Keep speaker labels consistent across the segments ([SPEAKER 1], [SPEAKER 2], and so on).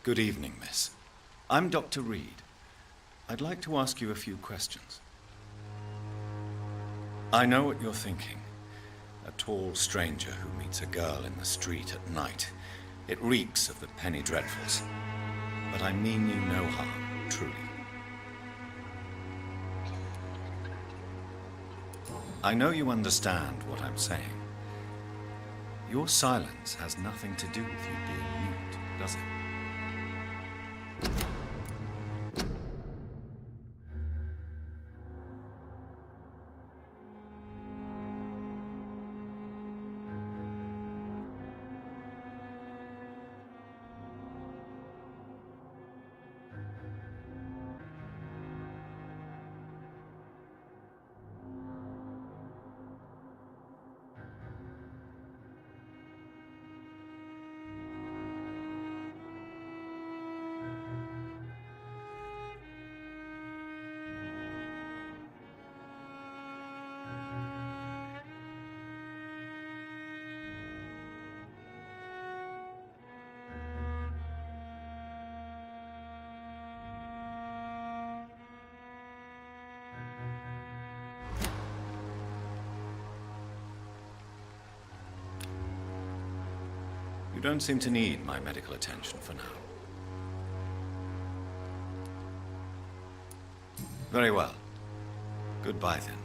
[SPEAKER 1] Good evening, miss. I'm Dr. Reed. I'd like to ask you a few questions. I know what you're thinking. A tall stranger who meets a girl in the street at night. It reeks of the penny dreadfuls. But I mean you no harm, truly. I know you understand what I'm saying. Your silence has nothing to do with you being mute, does it? You don't seem to need my medical attention for now. Very well. Goodbye then.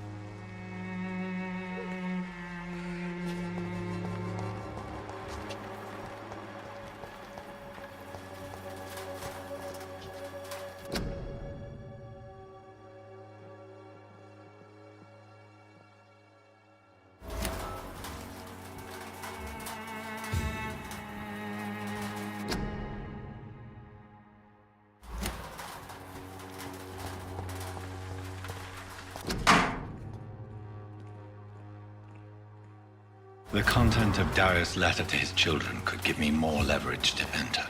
[SPEAKER 1] The content of Darius' letter to his children could give me more leverage to enter.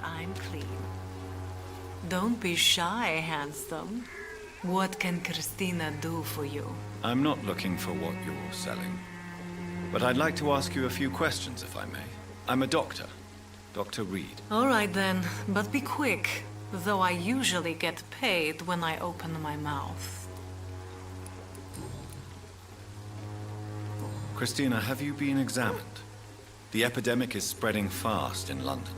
[SPEAKER 2] I'm clean. Don't be shy, handsome. What can Christina do for you?
[SPEAKER 1] I'm not looking for what you're selling. But I'd like to ask you a few questions, if I may. I'm a doctor. Dr. Reed.
[SPEAKER 2] All right then, but be quick. Though I usually get paid when I open my mouth.
[SPEAKER 1] Christina, have you been examined? The epidemic is spreading fast in London,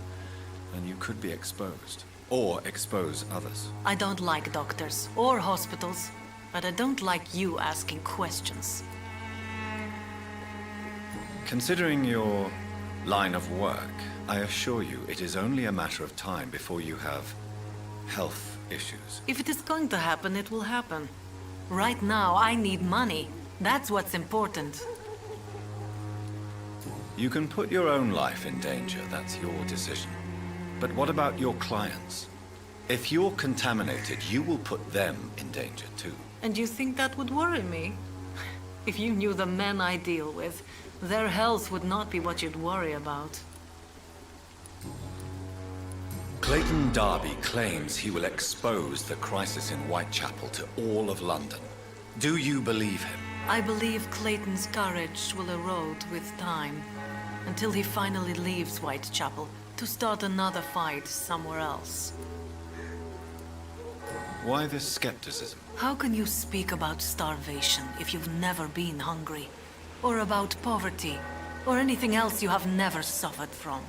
[SPEAKER 1] and you could be exposed. Or expose others.
[SPEAKER 2] I don't like doctors or hospitals, but I don't like you asking questions.
[SPEAKER 1] Considering your line of work, I assure you it is only a matter of time before you have health issues.
[SPEAKER 2] If it is going to happen, it will happen. Right now, I need money. That's what's important.
[SPEAKER 1] You can put your own life in danger, that's your decision. But what about your clients? If you're contaminated, you will put them in danger too.
[SPEAKER 2] And you think that would worry me? If you knew the men I deal with, their health would not be what you'd worry about.
[SPEAKER 1] Clayton Darby claims he will expose the crisis in Whitechapel to all of London. Do you believe him?
[SPEAKER 2] I believe Clayton's courage will erode with time, until he finally leaves Whitechapel to start another fight somewhere else.
[SPEAKER 1] Why this skepticism?
[SPEAKER 2] How can you speak about starvation if you've never been hungry? Or about poverty? Or anything else you have never suffered from?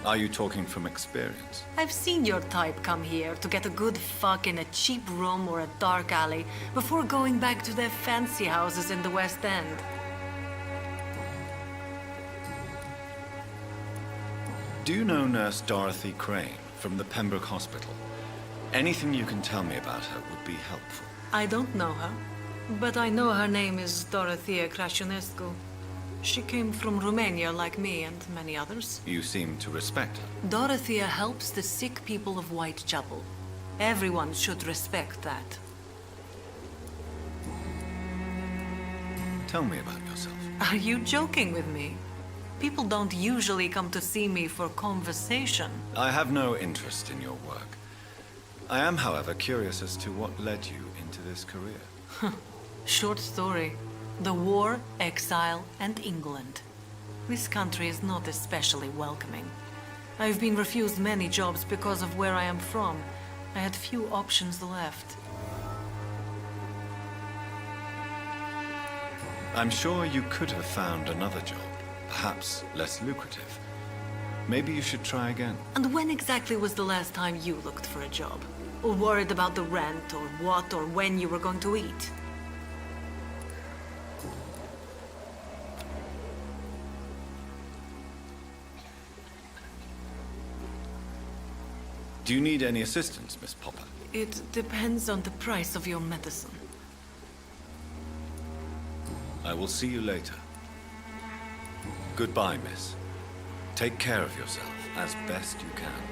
[SPEAKER 1] Are you talking from experience?
[SPEAKER 2] I've seen your type come here to get a good fuck in a cheap room or a dark alley before going back to their fancy houses in the West End.
[SPEAKER 1] Do you know Nurse Dorothy Crane from the Pembroke Hospital? Anything you can tell me about her would be helpful.
[SPEAKER 2] I don't know her, but I know her name is Dorothea Crăciunescu. She came from Romania like me and many others.
[SPEAKER 1] You seem to respect her.
[SPEAKER 2] Dorothea helps the sick people of Whitechapel. Everyone should respect that.
[SPEAKER 1] Tell me about yourself.
[SPEAKER 2] Are you joking with me? People don't usually come to see me for conversation.
[SPEAKER 1] I have no interest in your work. I am, however, curious as to what led you into this career.
[SPEAKER 2] Short story. The war, exile, and England. This country is not especially welcoming. I've been refused many jobs because of where I am from. I had few options left.
[SPEAKER 1] I'm sure you could have found another job, perhaps less lucrative. Maybe you should try again.
[SPEAKER 2] And when exactly was the last time you looked for a job? Or worried about the rent, or what, or when you were going to eat?
[SPEAKER 1] Do you need any assistance, Miss Popper?
[SPEAKER 2] It depends on the price of your medicine.
[SPEAKER 1] I will see you later. Goodbye, miss. Take care of yourself as best you can.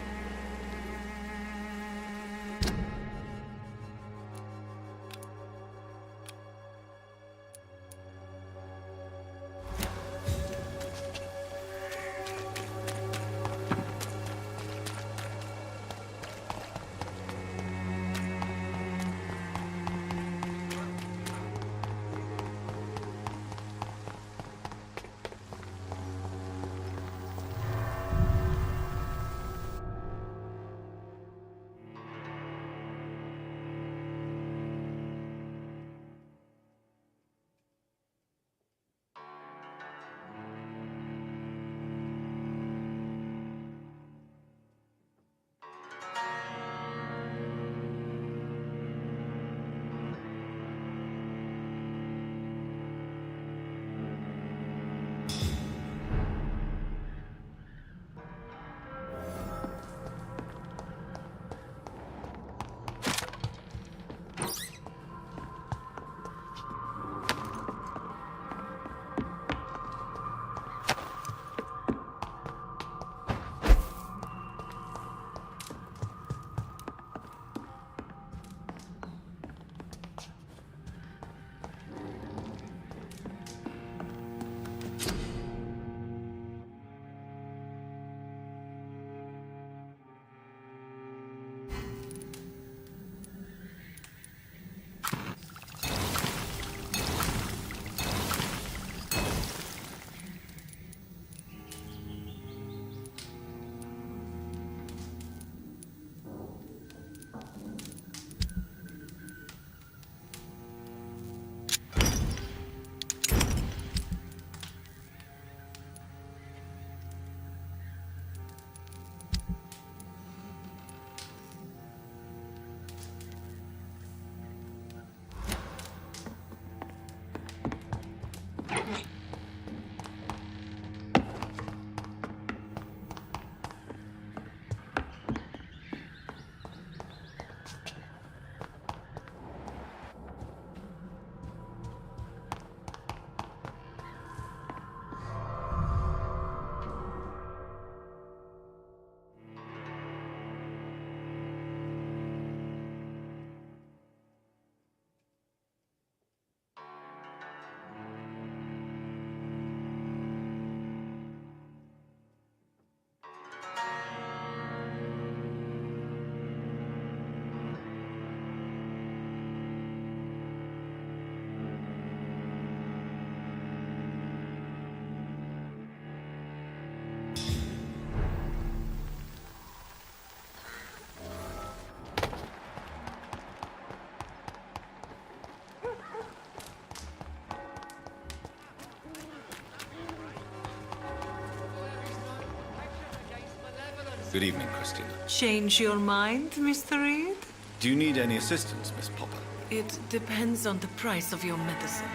[SPEAKER 1] Good evening, Christina.
[SPEAKER 2] Change your mind, Mr. Reed?
[SPEAKER 1] Do you need any assistance, Miss Popper?
[SPEAKER 2] It depends on the price of your medicine.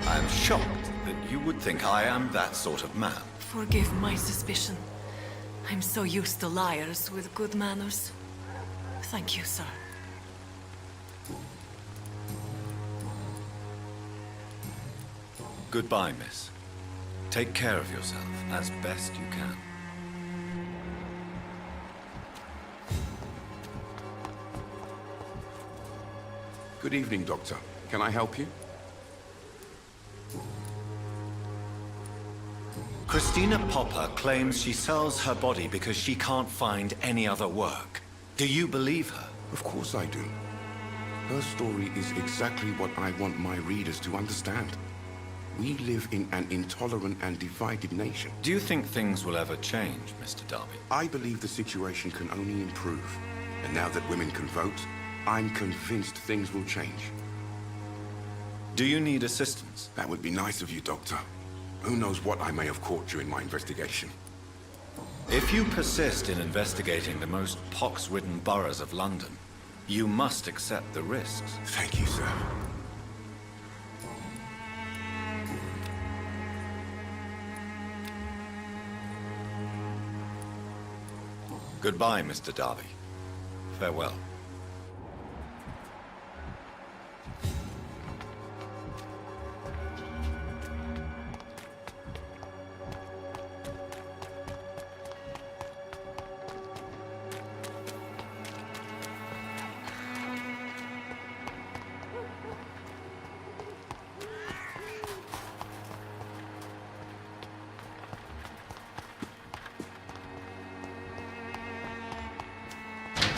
[SPEAKER 1] I am shocked that you would think I am that sort of man.
[SPEAKER 2] Forgive my suspicion. I'm so used to liars with good manners. Thank you, sir.
[SPEAKER 1] Goodbye, miss. Take care of yourself as best you can.
[SPEAKER 3] Good evening, Doctor. Can I help you?
[SPEAKER 1] Christina Popper claims she sells her body because she can't find any other work. Do you believe her?
[SPEAKER 3] Of course I do. Her story is exactly what I want my readers to understand. We live in an intolerant and divided nation.
[SPEAKER 1] Do you think things will ever change, Mr. Darby?
[SPEAKER 3] I believe the situation can only improve. And now that women can vote, I'm convinced things will change.
[SPEAKER 1] Do you need assistance?
[SPEAKER 3] That would be nice of you, Doctor. Who knows what I may have caught during my investigation.
[SPEAKER 1] If you persist in investigating the most pox-ridden boroughs of London, you must accept the risks.
[SPEAKER 3] Thank you, sir.
[SPEAKER 1] Goodbye, Mr. Darby. Farewell.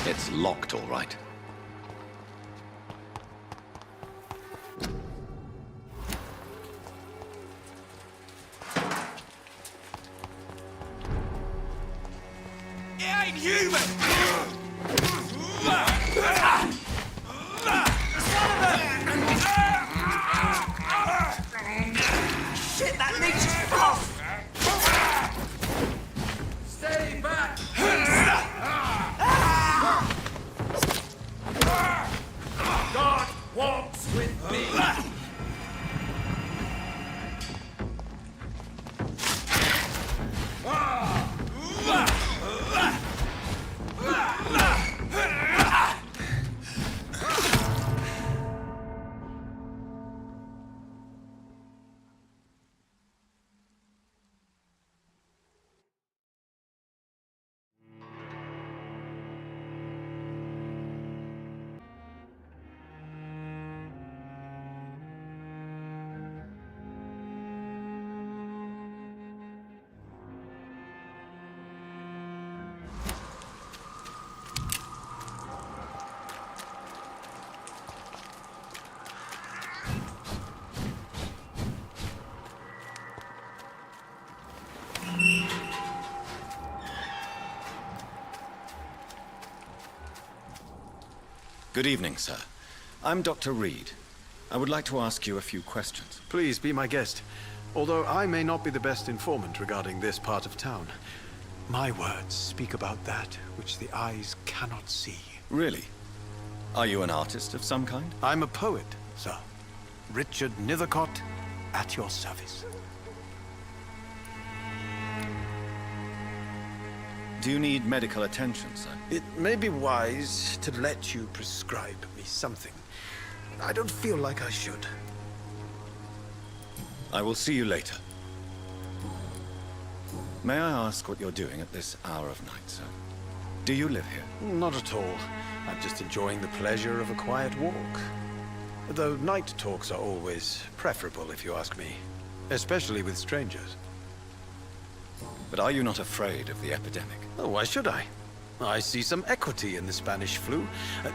[SPEAKER 1] It's locked, all right.
[SPEAKER 4] It ain't human! Shit, that leech is off! Stay back! God walks with me!
[SPEAKER 1] Good evening, sir. I'm Dr. Reed. I would like to ask you a few questions.
[SPEAKER 5] Please be my guest. Although I may not be the best informant regarding this part of town, my words speak about that which the eyes cannot see.
[SPEAKER 1] Really? Are you an artist of some kind?
[SPEAKER 5] I'm a poet, sir. Richard Nethercott, at your service.
[SPEAKER 1] Do you need medical attention, sir?
[SPEAKER 5] It may be wise to let you prescribe me something. I don't feel like I should.
[SPEAKER 1] I will see you later. May I ask what you're doing at this hour of night, sir? Do you live here?
[SPEAKER 5] Not at all. I'm just enjoying the pleasure of a quiet walk. Though night talks are always preferable, if you ask me. Especially with strangers.
[SPEAKER 1] But are you not afraid of the epidemic?
[SPEAKER 5] Oh, why should I? I see some equity in the Spanish flu.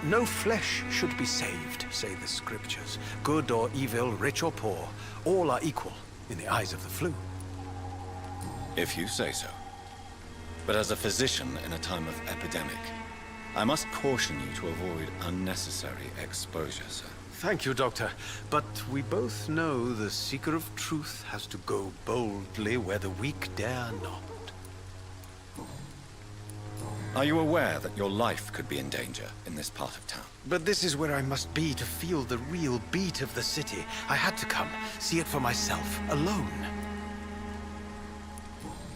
[SPEAKER 5] No flesh should be saved, say the scriptures. Good or evil, rich or poor, all are equal in the eyes of the flu.
[SPEAKER 1] If you say so. But as a physician in a time of epidemic, I must caution you to avoid unnecessary exposure, sir.
[SPEAKER 5] Thank you, Doctor. But we both know the seeker of truth has to go boldly where the weak dare not.
[SPEAKER 1] Are you aware that your life could be in danger in this part of town?
[SPEAKER 5] But this is where I must be to feel the real beat of the city. I had to come, see it for myself, alone.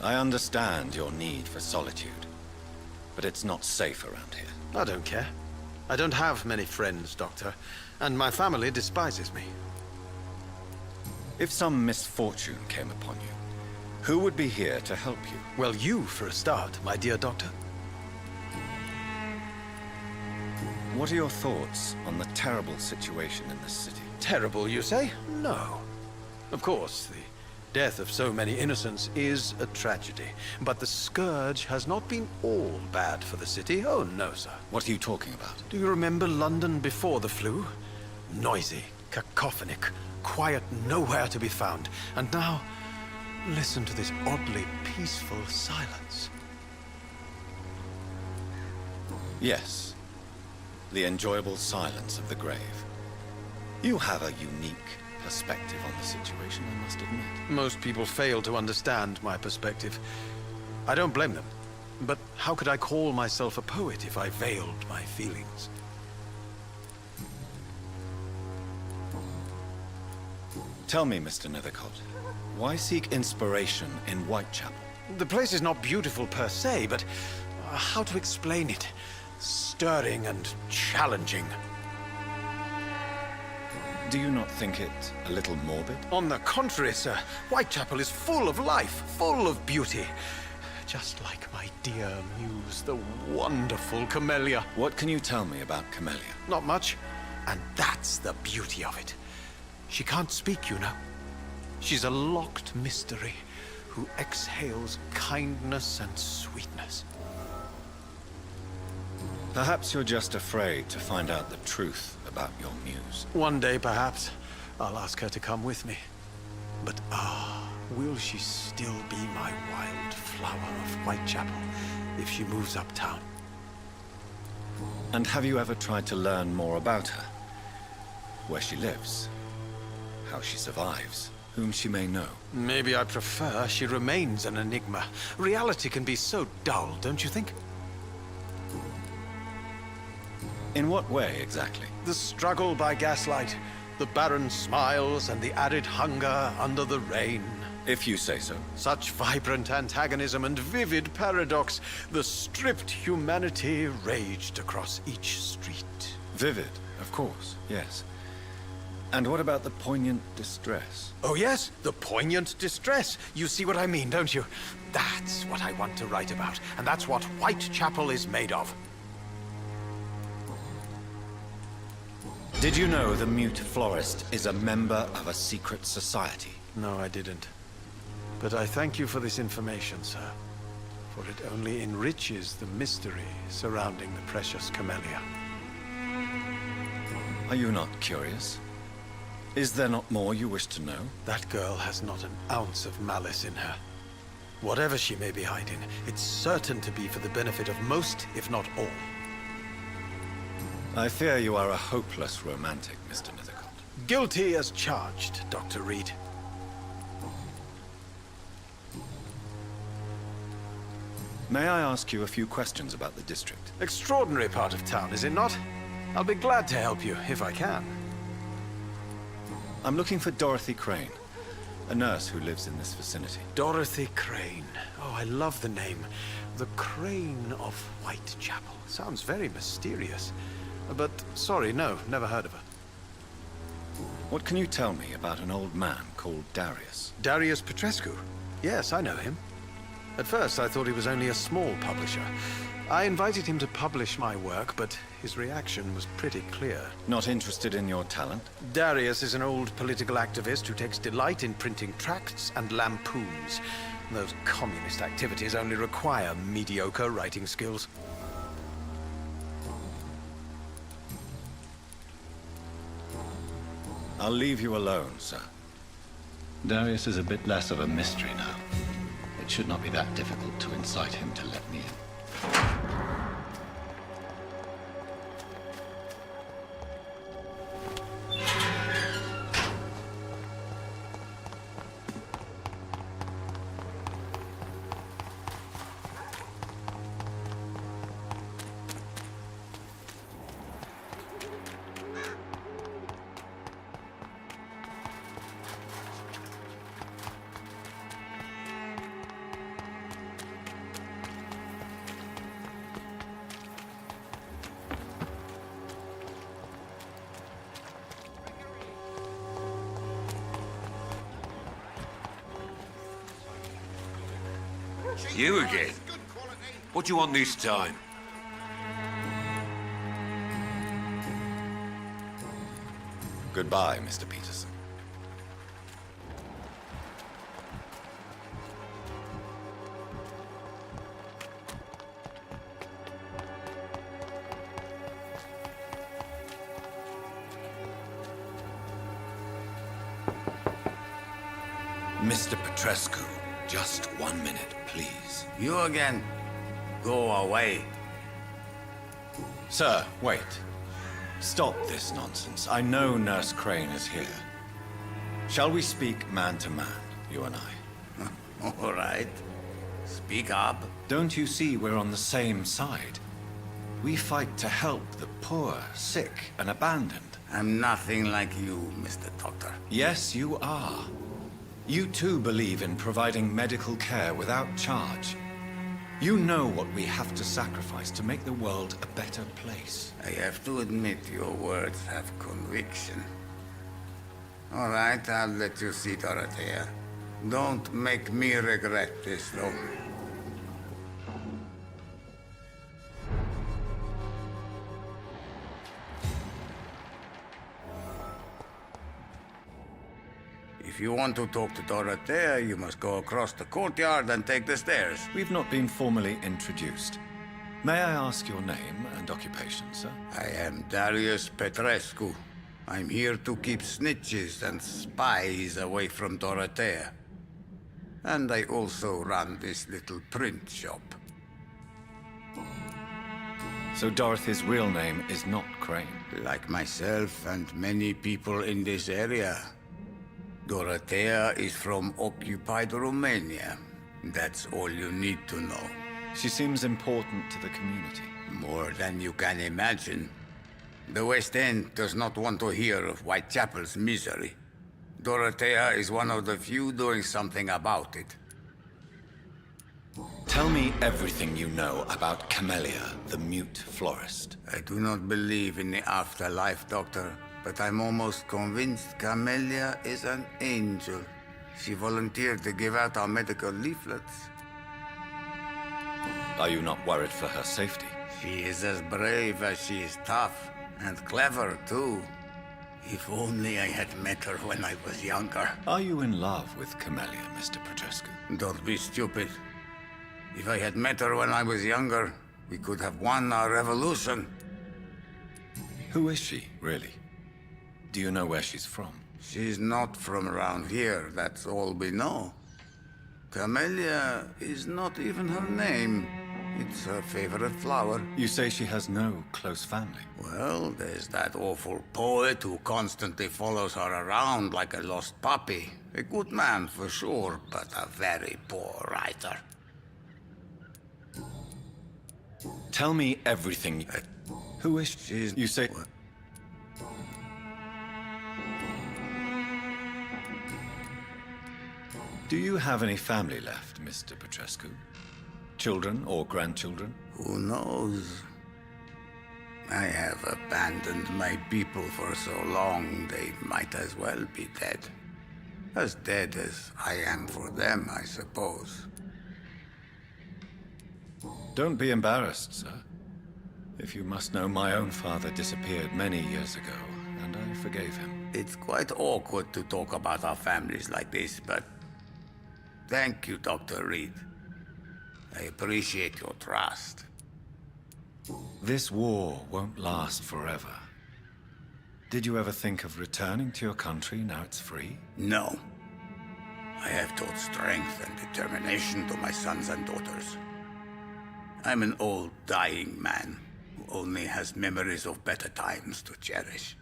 [SPEAKER 1] I understand your need for solitude, but it's not safe around here.
[SPEAKER 5] I don't care. I don't have many friends, Doctor, and my family despises me.
[SPEAKER 1] If some misfortune came upon you, who would be here to help you?
[SPEAKER 5] Well, you, for a start, my dear Doctor.
[SPEAKER 1] What are your thoughts on the terrible situation in this city?
[SPEAKER 5] Terrible, you say? No. Of course, the death of so many innocents is a tragedy. But the scourge has not been all bad for the city. Oh, no, sir.
[SPEAKER 1] What are you talking about?
[SPEAKER 5] Do you remember London before the flu? Noisy, cacophonic, quiet nowhere to be found. And now, listen to this oddly peaceful silence.
[SPEAKER 1] Yes. The enjoyable silence of the grave. You have a unique perspective on the situation, I must admit.
[SPEAKER 5] Most people fail to understand my perspective. I don't blame them. But how could I call myself a poet if I veiled my feelings?
[SPEAKER 1] Tell me, Mr. Nethercott, why seek inspiration in Whitechapel?
[SPEAKER 5] The place is not beautiful per se, but how to explain it? Stirring and challenging.
[SPEAKER 1] Do you not think it a little morbid?
[SPEAKER 5] On the contrary, sir. Whitechapel is full of life, full of beauty. Just like my dear muse, the wonderful Camellia.
[SPEAKER 1] What can you tell me about Camellia?
[SPEAKER 5] Not much. And that's the beauty of it. She can't speak, you know. She's a locked mystery who exhales kindness and sweetness.
[SPEAKER 1] Perhaps you're just afraid to find out the truth about your muse.
[SPEAKER 5] One day, perhaps, I'll ask her to come with me. But will she still be my wild flower of Whitechapel if she moves uptown?
[SPEAKER 1] And have you ever tried to learn more about her? Where she lives? How she survives? Whom she may know?
[SPEAKER 5] Maybe I prefer she remains an enigma. Reality can be so dull, don't you think?
[SPEAKER 1] In what way, exactly?
[SPEAKER 5] The struggle by gaslight, the barren smiles and the added hunger under the rain.
[SPEAKER 1] If you say so.
[SPEAKER 5] Such vibrant antagonism and vivid paradox, the stripped humanity raged across each street.
[SPEAKER 1] Vivid, of course, yes. And what about the poignant distress?
[SPEAKER 5] Oh yes, the poignant distress. You see what I mean, don't you? That's what I want to write about, and that's what Whitechapel is made of.
[SPEAKER 1] Did you know the mute florist is a member of a secret society?
[SPEAKER 5] No, I didn't. But I thank you for this information, sir. For it only enriches the mystery surrounding the precious Camellia.
[SPEAKER 1] Are you not curious? Is there not more you wish to know?
[SPEAKER 5] That girl has not an ounce of malice in her. Whatever she may be hiding, it's certain to be for the benefit of most, if not all.
[SPEAKER 1] I fear you are a hopeless romantic, Mr. Nethercott.
[SPEAKER 5] Guilty as charged, Dr. Reed.
[SPEAKER 1] May I ask you a few questions about the district?
[SPEAKER 5] Extraordinary part of town, is it not? I'll be glad to help you, if I can.
[SPEAKER 1] I'm looking for Dorothy Crane, a nurse who lives in this vicinity.
[SPEAKER 5] Dorothy Crane. Oh, I love the name. The Crane of Whitechapel. Sounds very mysterious. But, sorry, no, never heard of her.
[SPEAKER 1] What can you tell me about an old man called Darius?
[SPEAKER 5] Darius Petrescu? Yes, I know him. At first, I thought he was only a small publisher. I invited him to publish my work, but his reaction was pretty clear.
[SPEAKER 1] Not interested in your talent?
[SPEAKER 5] Darius is an old political activist who takes delight in printing tracts and lampoons. Those communist activities only require mediocre writing skills.
[SPEAKER 1] I'll leave you alone, sir.
[SPEAKER 6] Darius is a bit less of a mystery now. It should not be that difficult to incite him to let me in.
[SPEAKER 7] You again? What do you want this time?
[SPEAKER 1] Goodbye, Mr. Peterson. Mr. Petrescu, just 1 minute, please.
[SPEAKER 7] You again? Go away.
[SPEAKER 1] Sir, wait. Stop this nonsense. I know Nurse Crane is here. Shall we speak man to man, you and I?
[SPEAKER 7] All right. Speak up.
[SPEAKER 1] Don't you see we're on the same side? We fight to help the poor, sick, and abandoned.
[SPEAKER 7] I'm nothing like you, Mr. Doctor.
[SPEAKER 1] Yes, you are. You too believe in providing medical care without charge. You know what we have to sacrifice to make the world a better place.
[SPEAKER 7] I have to admit your words have conviction. All right, I'll let you see Dorothea. Don't make me regret this, though. If you want to talk to Dorothea, you must go across the courtyard and take the stairs.
[SPEAKER 1] We've not been formally introduced. May I ask your name and occupation, sir?
[SPEAKER 7] I am Darius Petrescu. I'm here to keep snitches and spies away from Dorothea. And I also run this little print shop.
[SPEAKER 1] So Dorothy's real name is not Crane.
[SPEAKER 7] Like myself and many people in this area, Dorothea is from occupied Romania. That's all you need to know.
[SPEAKER 1] She seems important to the community.
[SPEAKER 7] More than you can imagine. The West End does not want to hear of Whitechapel's misery. Dorothea is one of the few doing something about it.
[SPEAKER 1] Tell me everything you know about Camellia, the mute florist.
[SPEAKER 7] I do not believe in the afterlife, Doctor, but I'm almost convinced Camellia is an angel. She volunteered to give out our medical leaflets.
[SPEAKER 1] Are you not worried for her safety?
[SPEAKER 7] She is as brave as she is tough, and clever, too. If only I had met her when I was younger.
[SPEAKER 1] Are you in love with Camellia, Mr. Petrescu?
[SPEAKER 7] Don't be stupid. If I had met her when I was younger, we could have won our revolution.
[SPEAKER 1] Who is she, really? Do you know where she's from?
[SPEAKER 7] She's not from around here, that's all we know. Camellia is not even her name. It's her favorite flower.
[SPEAKER 1] You say she has no close family.
[SPEAKER 7] Well, there's that awful poet who constantly follows her around like a lost puppy. A good man for sure, but a very poor writer.
[SPEAKER 1] Tell me everything. Who is she? You say... Do you have any family left, Mr. Petrescu? Children or grandchildren?
[SPEAKER 7] Who knows? I have abandoned my people for so long, they might as well be dead. As dead as I am for them, I suppose.
[SPEAKER 1] Don't be embarrassed, sir. If you must know, my own father disappeared many years ago, and I forgave him.
[SPEAKER 7] It's quite awkward to talk about our families like this, but... Thank you, Dr. Reed. I appreciate your trust.
[SPEAKER 1] This war won't last forever. Did you ever think of returning to your country now it's free?
[SPEAKER 7] No. I have taught strength and determination to my sons and daughters. I'm an old, dying man who only has memories of better times to cherish.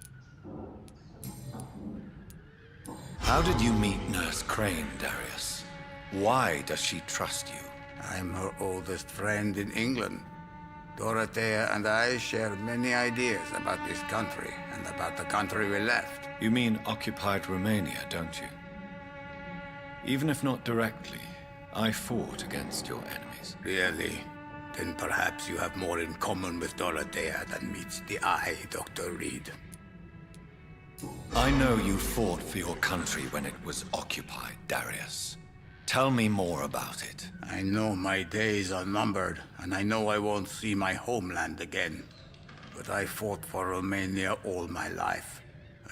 [SPEAKER 1] How did you meet Nurse Crane, Darius? Why does she trust you?
[SPEAKER 7] I'm her oldest friend in England. Dorothea and I share many ideas about this country and about the country we left.
[SPEAKER 1] You mean occupied Romania, don't you? Even if not directly, I fought against your enemies.
[SPEAKER 7] Really? Then perhaps you have more in common with Dorothea than meets the eye, Dr. Reed.
[SPEAKER 1] I know you fought for your country when it was occupied, Darius. Tell me more about it.
[SPEAKER 7] I know my days are numbered, and I know I won't see my homeland again. But I fought for Romania all my life.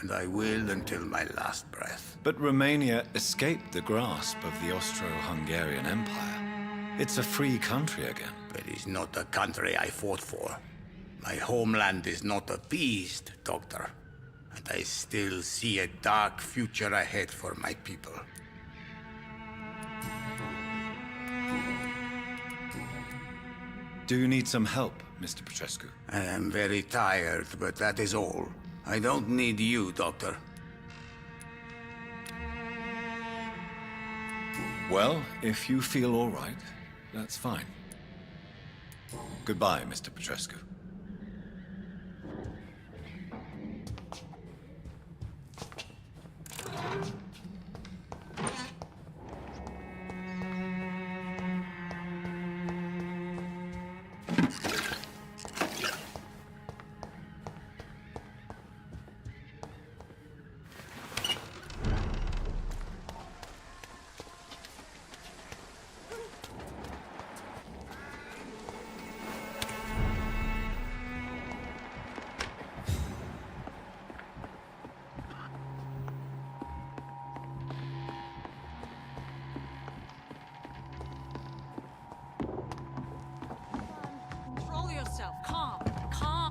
[SPEAKER 7] and I will until my last breath.
[SPEAKER 1] But Romania escaped the grasp of the Austro-Hungarian Empire. It's a free country again.
[SPEAKER 7] It is not the country I fought for. My homeland is not appeased, Doctor. And I still see a dark future ahead for my people.
[SPEAKER 1] Do you need some help, Mr. Petrescu?
[SPEAKER 7] I am very tired, but that is all. I don't need you, Doctor.
[SPEAKER 1] Well, if you feel all right, that's fine. Goodbye, Mr. Petrescu.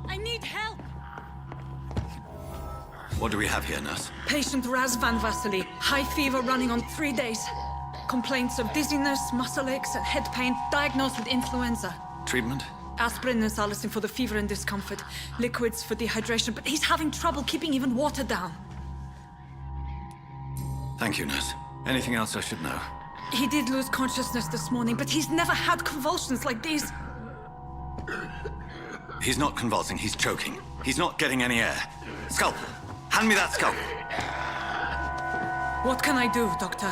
[SPEAKER 2] I need help!
[SPEAKER 1] What do we have here, nurse?
[SPEAKER 8] Patient Razvan Vasily. High fever running on 3 days. Complaints of dizziness, muscle aches, and head pain. Diagnosed with influenza.
[SPEAKER 1] Treatment?
[SPEAKER 8] Aspirin and salicin for the fever and discomfort. Liquids for dehydration, but he's having trouble keeping even water down.
[SPEAKER 1] Thank you, nurse. Anything else I should know?
[SPEAKER 8] He did lose consciousness this morning, but he's never had convulsions like these.
[SPEAKER 1] He's not convulsing, he's choking. He's not getting any air. Scalpel! Hand me that scalpel!
[SPEAKER 8] What can I do, Doctor?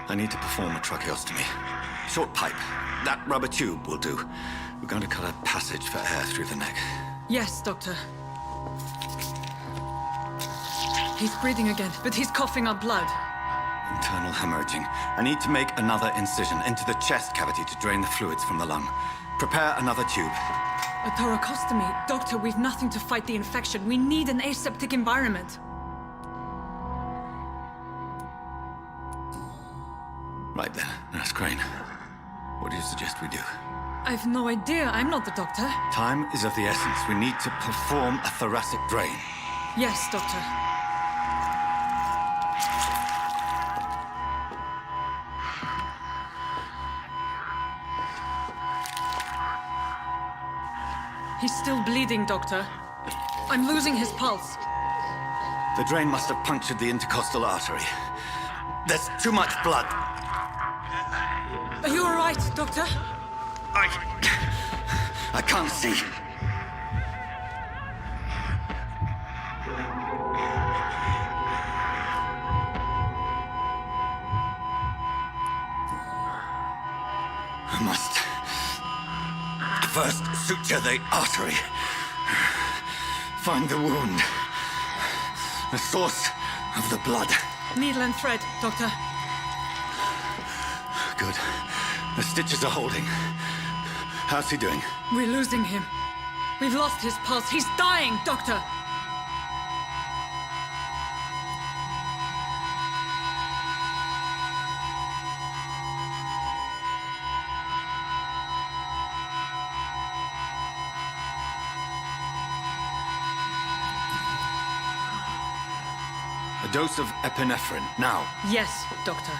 [SPEAKER 1] I need to perform a tracheostomy. Short pipe. That rubber tube will do. We're going to cut a passage for air through the neck.
[SPEAKER 8] Yes, Doctor. He's breathing again, but he's coughing up blood.
[SPEAKER 1] Internal hemorrhaging. I need to make another incision into the chest cavity to drain the fluids from the lung. Prepare another tube.
[SPEAKER 8] A thoracostomy? Doctor, we've nothing to fight the infection. We need an aseptic environment.
[SPEAKER 1] Right then, Nurse Crane. What do you suggest we do?
[SPEAKER 8] I've no idea. I'm not the doctor.
[SPEAKER 1] Time is of the essence. We need to perform a thoracic drain.
[SPEAKER 8] Yes, Doctor. He's still bleeding, Doctor. I'm losing his pulse.
[SPEAKER 1] The drain must have punctured the intercostal artery. There's too much blood.
[SPEAKER 8] Are you all right, Doctor?
[SPEAKER 1] I can't see. I must first suture the artery. Find the wound. The source of the blood.
[SPEAKER 8] Needle and thread, Doctor.
[SPEAKER 1] Good. The stitches are holding. How's he doing?
[SPEAKER 8] We're losing him. We've lost his pulse. He's dying, Doctor!
[SPEAKER 1] A dose of epinephrine, now.
[SPEAKER 8] Yes, Doctor.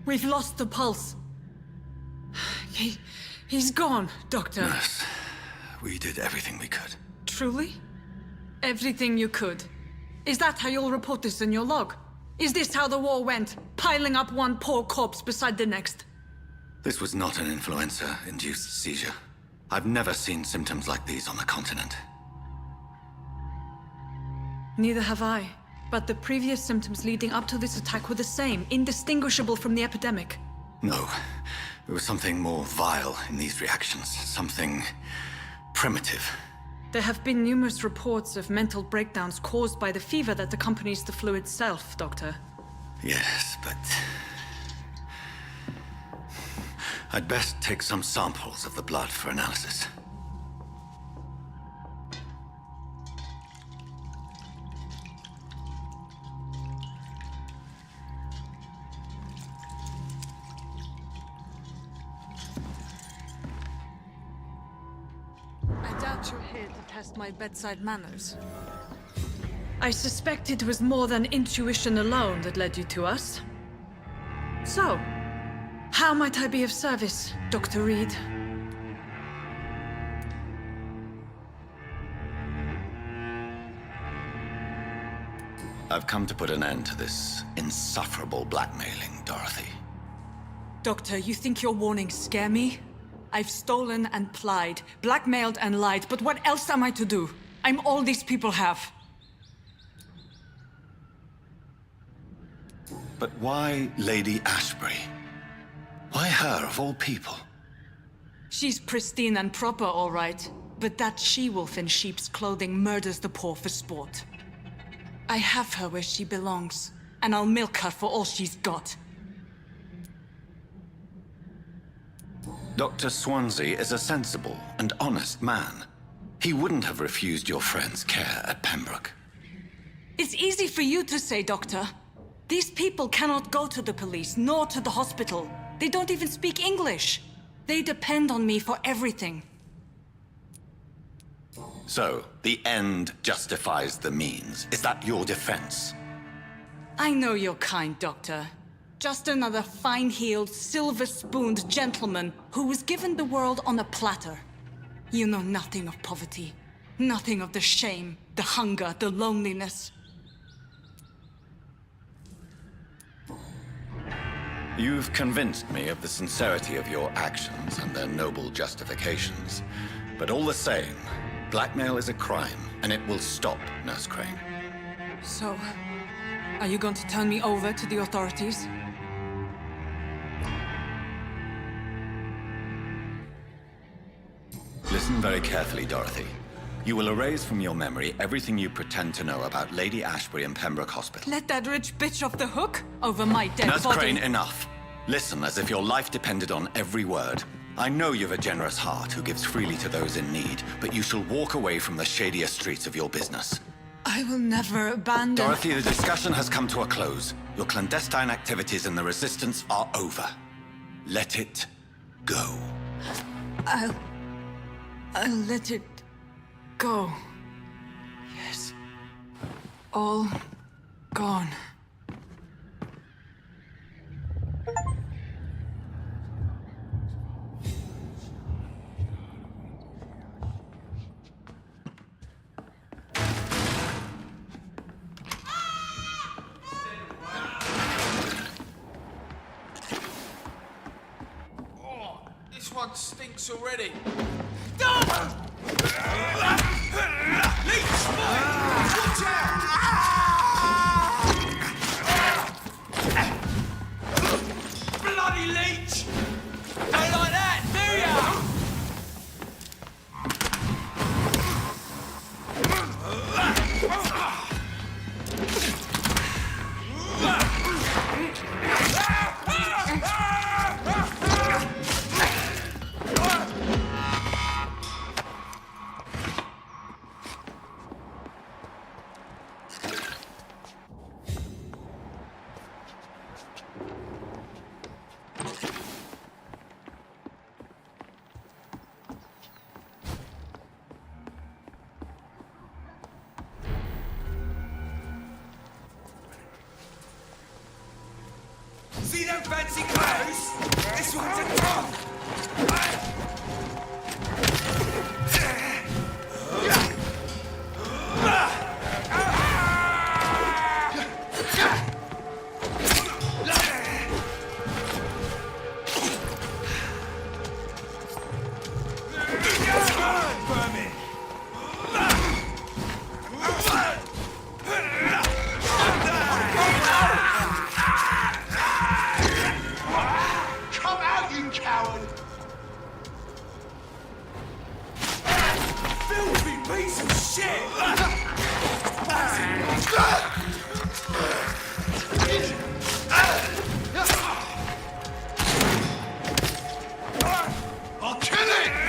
[SPEAKER 8] We've lost the pulse. He's gone, Doctor.
[SPEAKER 1] Nurse, we did everything we could.
[SPEAKER 8] Truly? Everything you could. Is that how you'll report this in your log? Is this how the war went? Piling up one poor corpse beside the next?
[SPEAKER 1] This was not an influenza-induced seizure. I've never seen symptoms like these on the continent.
[SPEAKER 8] Neither have I. But the previous symptoms leading up to this attack were the same, indistinguishable from the epidemic.
[SPEAKER 1] No. There was something more vile in these reactions. Something primitive.
[SPEAKER 8] There have been numerous reports of mental breakdowns caused by the fever that accompanies the flu itself, Doctor.
[SPEAKER 1] Yes, but... I'd best take some samples of the blood for analysis.
[SPEAKER 8] I doubt you're here to test my bedside manners. I suspect it was more than intuition alone that led you to us. So, how might I be of service, Dr. Reed?
[SPEAKER 1] I've come to put an end to this insufferable blackmailing, Dorothy.
[SPEAKER 2] Doctor, you think your warnings scare me? I've stolen and plied, blackmailed and lied, but what else am I to do? I'm all these people have.
[SPEAKER 1] But why Lady Ashbury? Why her, of all people?
[SPEAKER 2] She's pristine and proper, all right. But that she-wolf in sheep's clothing murders the poor for sport. I have her where she belongs, and I'll milk her for all she's got.
[SPEAKER 1] Dr. Swansea is a sensible and honest man. He wouldn't have refused your friend's care at Pembroke.
[SPEAKER 2] It's easy for you to say, Doctor. These people cannot go to the police, nor to the hospital. They don't even speak English. They depend on me for everything.
[SPEAKER 1] So, the end justifies the means. Is that your defense?
[SPEAKER 2] I know you're kind, Doctor. Just another fine-heeled, silver-spooned gentleman who was given the world on a platter. You know nothing of poverty. Nothing of the shame, the hunger, the loneliness.
[SPEAKER 1] You've convinced me of the sincerity of your actions and their noble justifications. But all the same, blackmail is a crime, and it will stop, Nurse Crane.
[SPEAKER 2] So, are you going to turn me over to the authorities?
[SPEAKER 1] Listen very carefully, Dorothy. You will erase from your memory everything you pretend to know about Lady Ashbury and Pembroke Hospital.
[SPEAKER 2] Let that rich bitch off the hook over my dead
[SPEAKER 1] Nurse
[SPEAKER 2] body.
[SPEAKER 1] Crane, enough. Listen as if your life depended on every word. I know you've a generous heart who gives freely to those in need, but you shall walk away from the shadier streets of your business.
[SPEAKER 2] I will never abandon...
[SPEAKER 1] Dorothy, the discussion has come to a close. Your clandestine activities in the Resistance are over. Let it go.
[SPEAKER 2] I'll let it go. Yes. All gone.
[SPEAKER 4] This one stinks already. Bloody leech! Don't like that, do ya? See them fancy clothes? This one's a top! piece of shit! I'll kill it!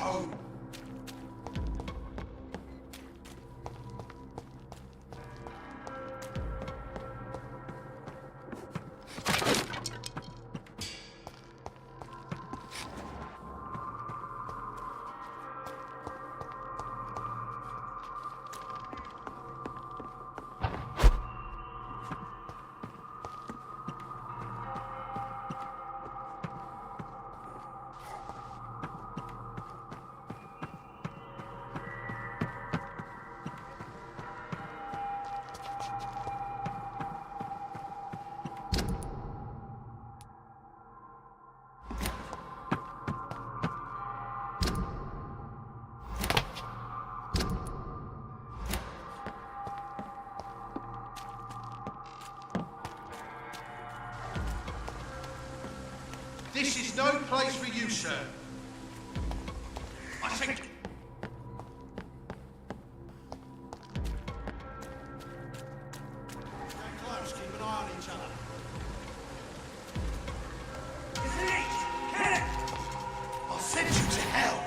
[SPEAKER 4] home. This is no place for you, sir. I think... Stay close, keep an eye on each other. Isn't it? Get it! I'll send you to hell.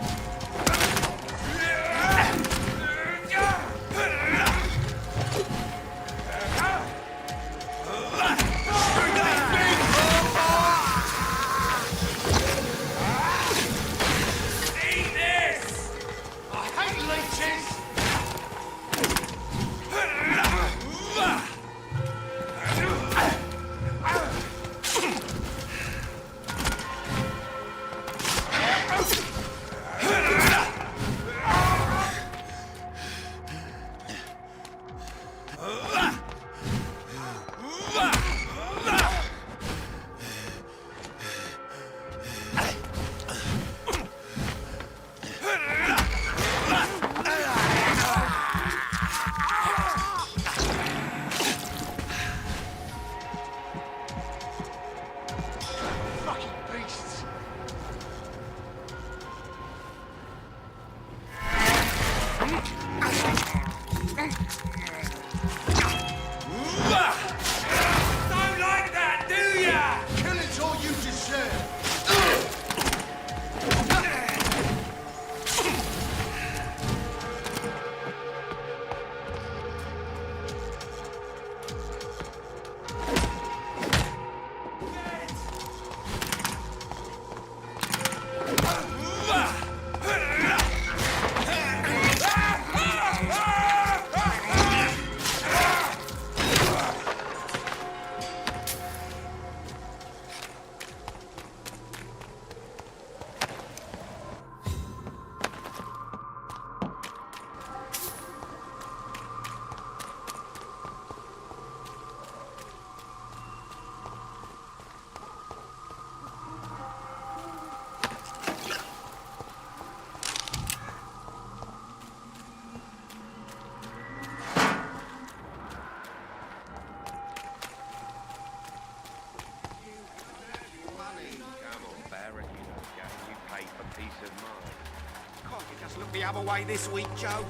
[SPEAKER 9] Look the other way this week, Joe.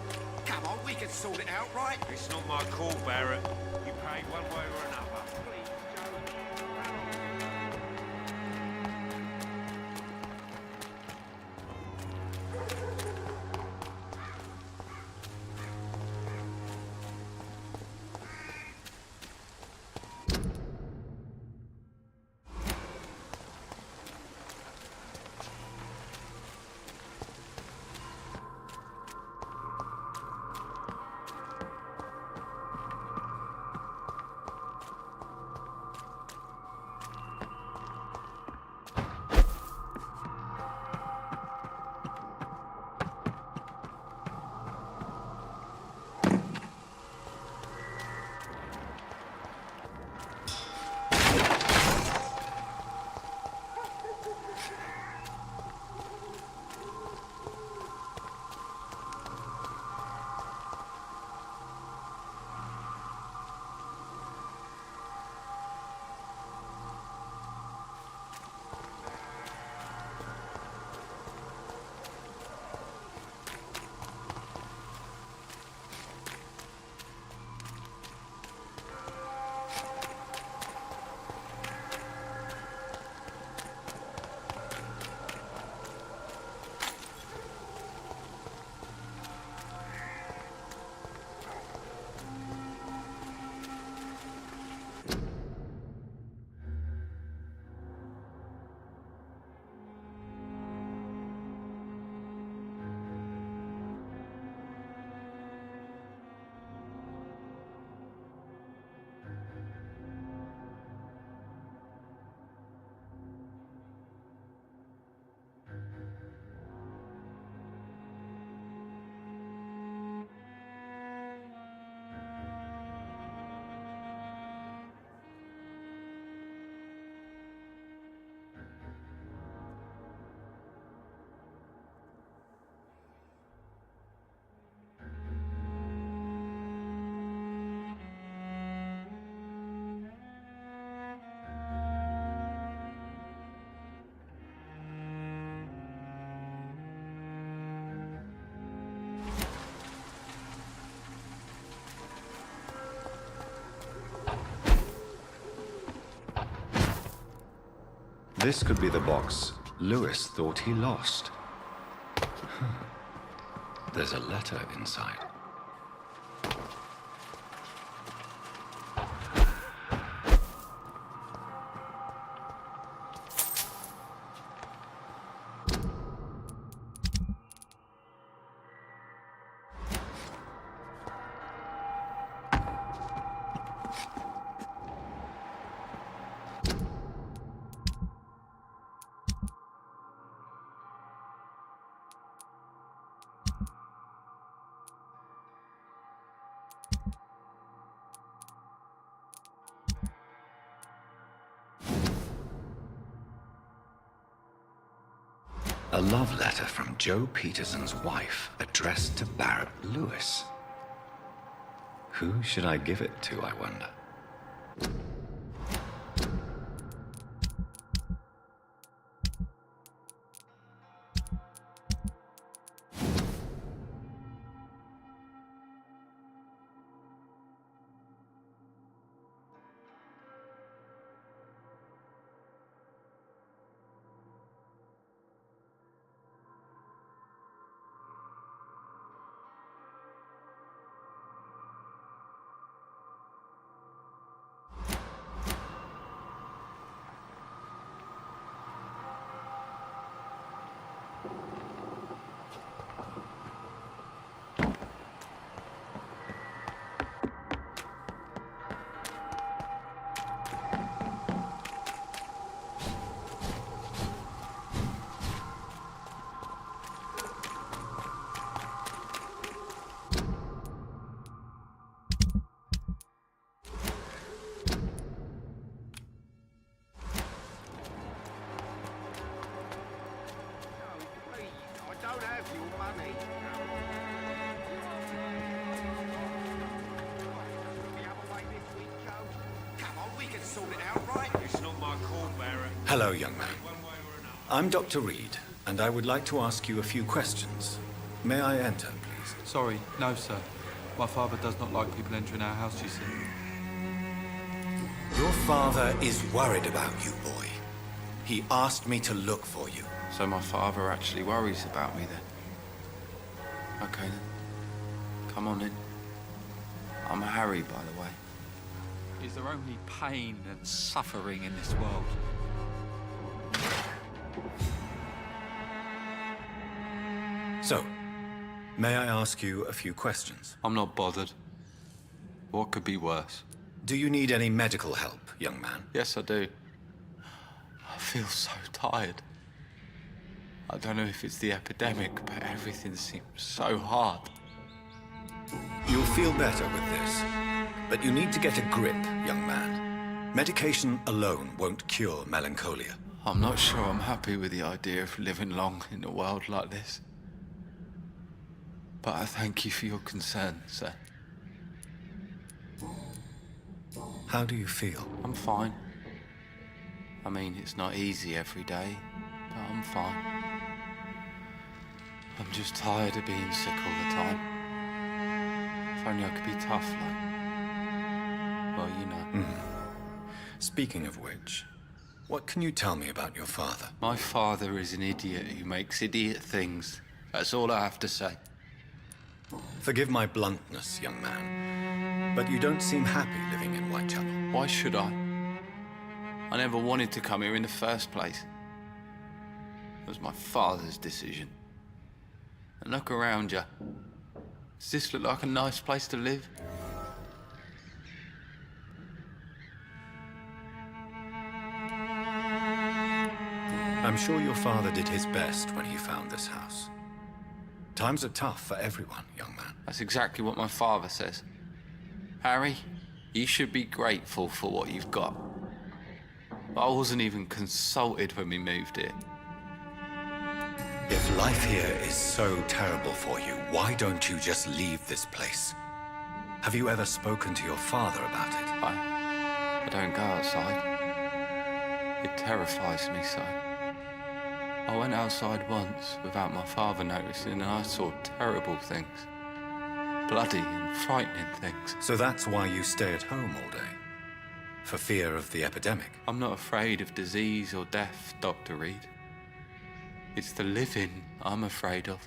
[SPEAKER 9] Come on, we can sort it out, right?
[SPEAKER 10] It's not my call, Barrett. You pay one way or another. Please, Joe.
[SPEAKER 6] This could be the box Lewis thought he lost. There's a letter inside. A love letter from Joe Peterson's wife, addressed to Barrett Lewis. Who should I give it to, I wonder? Hello, young man. I'm Dr. Reed, and I would like to ask you a few questions. May I enter, please?
[SPEAKER 11] Sorry, no, sir. My father does not like people entering our house, you see.
[SPEAKER 1] Your father is worried about you, boy. He asked me to look for you.
[SPEAKER 11] So my father actually worries about me then? Okay then. Come on in. I'm Harry, by the way. Is there only pain and suffering in this world?
[SPEAKER 1] So, may I ask you a few questions?
[SPEAKER 11] I'm not bothered. What could be worse?
[SPEAKER 1] Do you need any medical help, young man?
[SPEAKER 11] Yes, I do. I feel so tired. I don't know if it's the epidemic, but everything seems so hard.
[SPEAKER 1] You'll feel better with this. But you need to get a grip, young man. Medication alone won't cure melancholia.
[SPEAKER 11] I'm not sure I'm happy with the idea of living long in a world like this. But I thank you for your concern, sir.
[SPEAKER 1] How do you feel?
[SPEAKER 11] I'm fine. I mean, it's not easy every day, but I'm fine. I'm just tired of being sick all the time. If only I could be tough, like... well, you know.
[SPEAKER 1] Speaking of which, what can you tell me about your father?
[SPEAKER 11] My father is an idiot who makes idiot things. That's all I have to say.
[SPEAKER 1] Forgive my bluntness, young man, but you don't seem happy living in Whitechapel.
[SPEAKER 11] Why should I? I never wanted to come here in the first place. It was my father's decision. And look around you. Does this look like a nice place to live?
[SPEAKER 1] I'm sure your father did his best when he found this house. Times are tough for everyone, young man.
[SPEAKER 11] That's exactly what my father says. Harry, you should be grateful for what you've got. But I wasn't even consulted when we moved here.
[SPEAKER 1] If life here is so terrible for you, why don't you just leave this place? Have you ever spoken to your father about it?
[SPEAKER 11] I don't go outside. It terrifies me so. I went outside once without my father noticing and I saw terrible things. Bloody and frightening things.
[SPEAKER 1] So that's why you stay at home all day? For fear of the epidemic?
[SPEAKER 11] I'm not afraid of disease or death, Dr. Reed. It's the living I'm afraid of.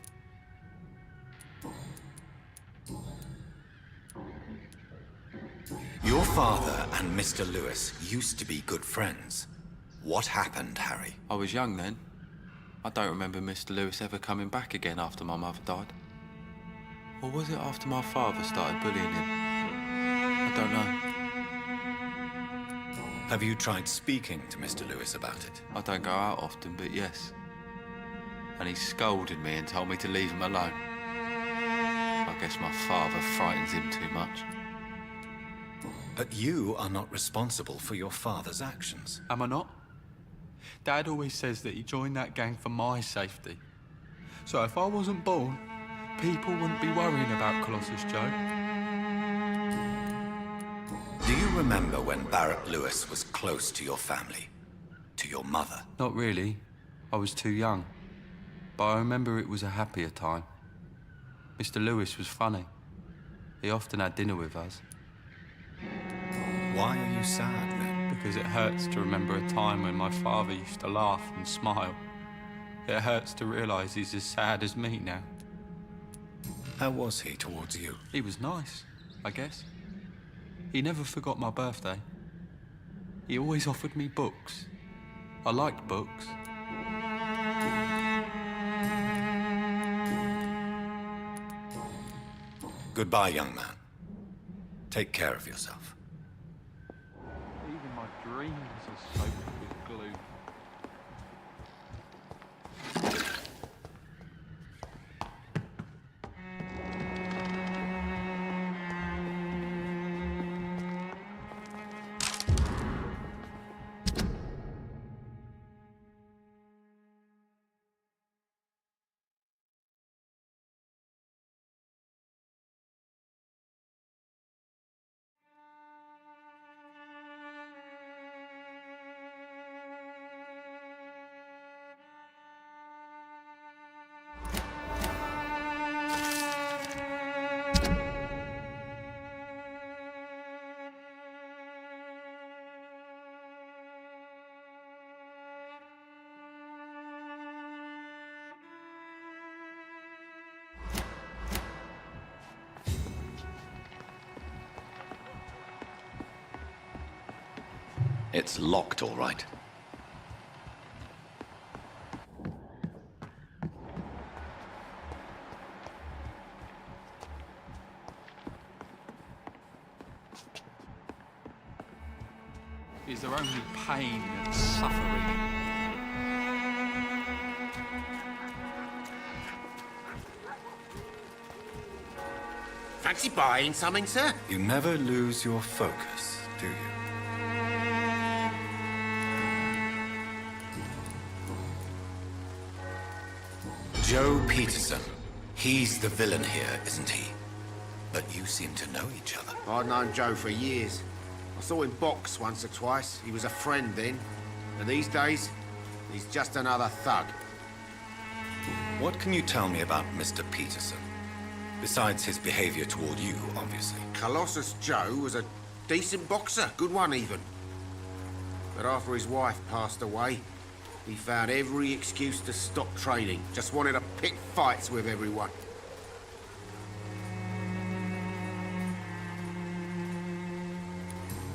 [SPEAKER 1] Your father and Mr. Lewis used to be good friends. What happened, Harry?
[SPEAKER 11] I was young then. I don't remember Mr. Lewis ever coming back again after my mother died. Or was it after my father started bullying him? I don't know.
[SPEAKER 1] Have you tried speaking to Mr. Lewis about it?
[SPEAKER 11] I don't go out often, but yes. And he scolded me and told me to leave him alone. I guess my father frightens him too much.
[SPEAKER 1] But you are not responsible for your father's actions.
[SPEAKER 11] Am I not? Dad always says that he joined that gang for my safety. So if I wasn't born, people wouldn't be worrying about Colossus Joe.
[SPEAKER 1] Do you remember when Barrett Lewis was close to your family? To your mother?
[SPEAKER 11] Not really. I was too young. But I remember it was a happier time. Mr. Lewis was funny. He often had dinner with us.
[SPEAKER 1] Why are you sad then?
[SPEAKER 11] Because it hurts to remember a time when my father used to laugh and smile. It hurts to realise he's as sad as me now.
[SPEAKER 1] How was he towards you?
[SPEAKER 11] He was nice, I guess. He never forgot my birthday. He always offered me books. I liked books.
[SPEAKER 1] Goodbye, young man. Take care of yourself.
[SPEAKER 11] Even my dreams are soaked with glue.
[SPEAKER 6] It's locked, all right.
[SPEAKER 11] Is there only pain and suffering?
[SPEAKER 9] Fancy buying something, sir?
[SPEAKER 1] You never lose your focus, do you? Joe Peterson. He's the villain here, isn't he? But you seem to know each other.
[SPEAKER 9] I've known Joe for years. I saw him box once or twice. He was a friend then. And these days, he's just another thug.
[SPEAKER 1] What can you tell me about Mr. Peterson? Besides his behavior toward you, obviously.
[SPEAKER 9] Colossus Joe was a decent boxer, good one even. But after his wife passed away, he found every excuse to stop training. Just wanted to pick fights with everyone.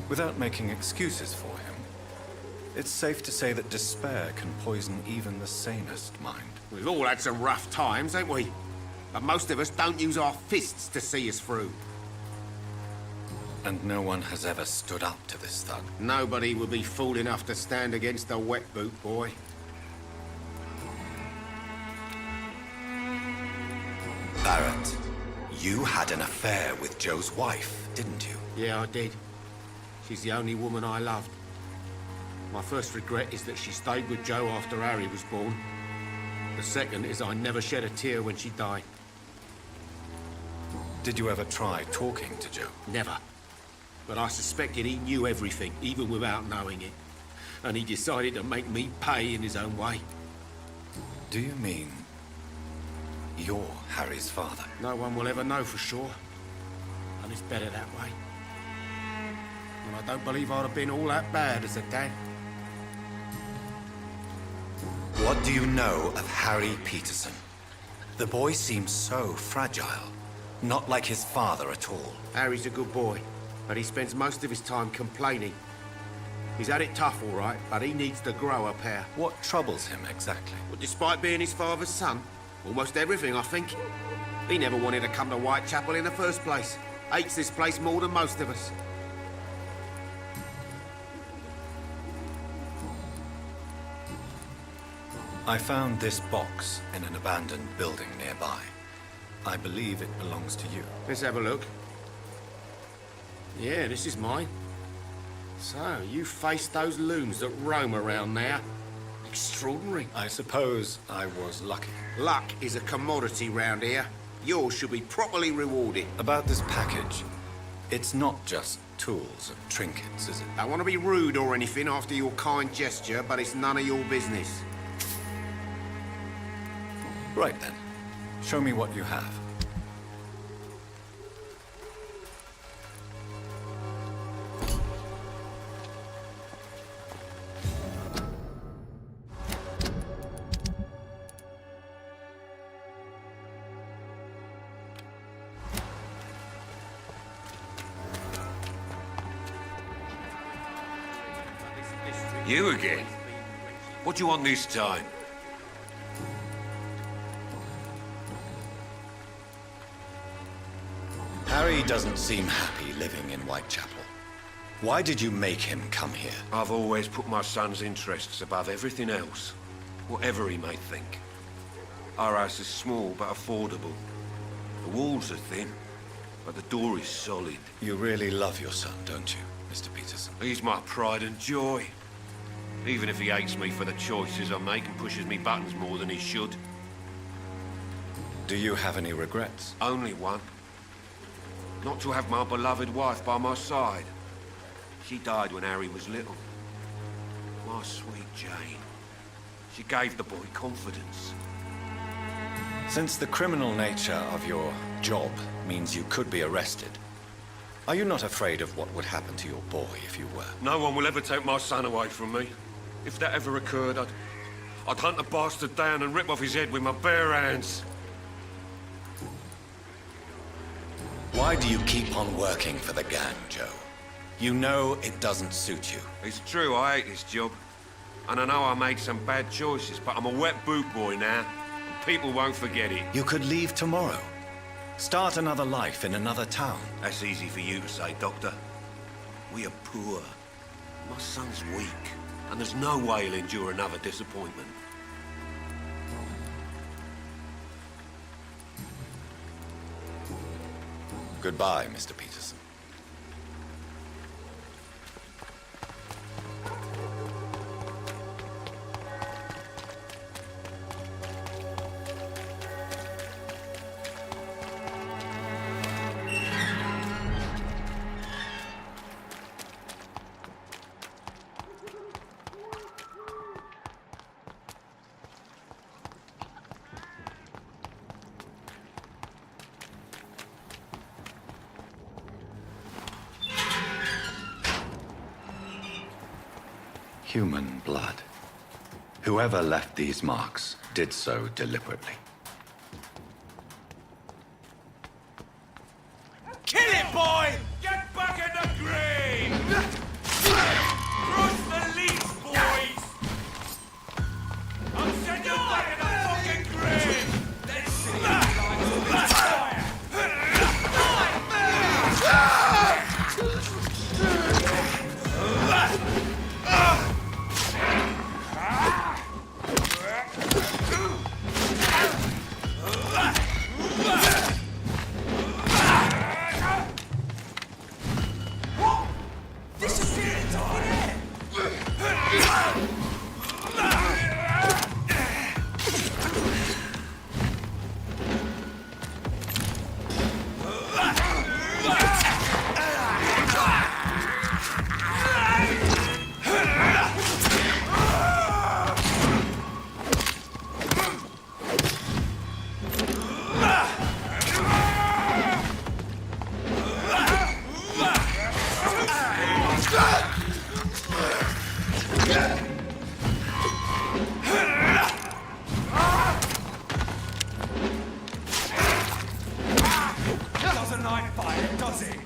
[SPEAKER 1] Without making excuses for him, it's safe to say that despair can poison even the sanest mind.
[SPEAKER 9] We've all had some rough times, ain't we? But most of us don't use our fists to see us through.
[SPEAKER 1] And no one has ever stood up to this thug.
[SPEAKER 9] Nobody would be fool enough to stand against a wet boot boy.
[SPEAKER 1] Barrett, you had an affair with Joe's wife, didn't you?
[SPEAKER 9] Yeah, I did. She's the only woman I loved. My first regret is that she stayed with Joe after Harry was born. The second is I never shed a tear when she died.
[SPEAKER 1] Did you ever try talking to Joe?
[SPEAKER 9] Never. But I suspected he knew everything, even without knowing it. And he decided to make me pay in his own way.
[SPEAKER 1] Do you mean you're Harry's father?
[SPEAKER 9] No one will ever know for sure. And it's better that way. and I don't believe I'd have been all that bad as a dad.
[SPEAKER 1] What do you know of Harry Peterson? The boy seems so fragile. Not like his father at all.
[SPEAKER 9] Harry's a good boy, but he spends most of his time complaining. He's had it tough, all right, but he needs to grow a pair.
[SPEAKER 1] What troubles him exactly?
[SPEAKER 9] Well, despite being his father's son, almost everything, I think. He never wanted to come to Whitechapel in the first place. Hates this place more than most of us.
[SPEAKER 1] I found this box in an abandoned building nearby. I believe it belongs to you.
[SPEAKER 9] Let's have a look. Yeah, this is mine. So, you faced those loons that roam around now. Extraordinary.
[SPEAKER 1] I suppose I was lucky.
[SPEAKER 9] Luck is a commodity round here. Yours should be properly rewarded.
[SPEAKER 1] About this package, it's not just tools and trinkets, is it?
[SPEAKER 9] I don't want to be rude or anything after your kind gesture, but it's none of your business.
[SPEAKER 1] Right then. Show me what you have.
[SPEAKER 12] You again? What do you want this time?
[SPEAKER 1] Harry doesn't seem happy living in Whitechapel. Why did you make him come here?
[SPEAKER 12] I've always put my son's interests above everything else, whatever he may think. Our house is small but affordable. The walls are thin, but the door is solid.
[SPEAKER 1] You really love your son, don't you, Mr. Peterson?
[SPEAKER 12] He's my pride and joy. Even if he hates me for the choices I make and pushes me buttons more than he should.
[SPEAKER 1] Do you have any regrets?
[SPEAKER 12] Only one. Not to have my beloved wife by my side. She died when Harry was little. My sweet Jane. She gave the boy confidence.
[SPEAKER 1] Since the criminal nature of your job means you could be arrested, are you not afraid of what would happen to your boy if you were?
[SPEAKER 12] No one will ever take my son away from me. If that ever occurred, I'd hunt the bastard down and rip off his head with my bare hands.
[SPEAKER 1] Why do you keep on working for the gang, Joe? You know it doesn't suit you.
[SPEAKER 12] It's true, I hate this job. And I know I made some bad choices, but I'm a wet boot boy now, and people won't forget it.
[SPEAKER 1] You could leave tomorrow. Start another life in another town.
[SPEAKER 12] That's easy for you to say, Doctor. We are poor. My son's weak, and there's no way he'll endure another disappointment.
[SPEAKER 1] Goodbye, Mr. Peterson. Human blood. Whoever left these marks did so deliberately.
[SPEAKER 4] Kill it, boy! Get back in the grave! Cross the leads, boys! I'll send you back in the fucking grave! Let's see you like fire! doesn't knife fire, does it?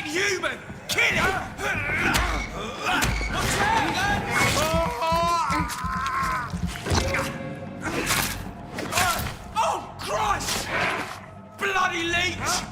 [SPEAKER 4] human! Kill him! What's that? Oh, Christ! Bloody leech!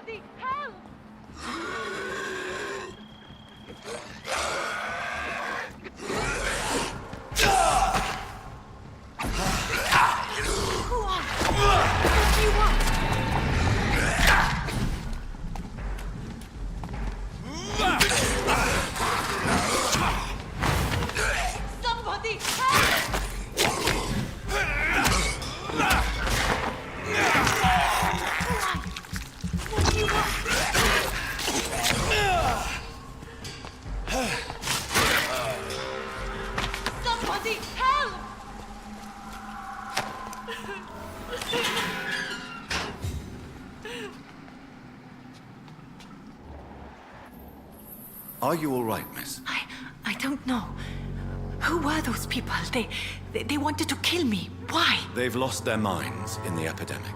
[SPEAKER 8] Somebody help! Who are you? What do you want? Somebody help! What do you want? Somebody help!
[SPEAKER 1] Are you all right, miss?
[SPEAKER 2] I don't know. Who were those people? They wanted to kill me. Why?
[SPEAKER 1] They've lost their minds in the epidemic.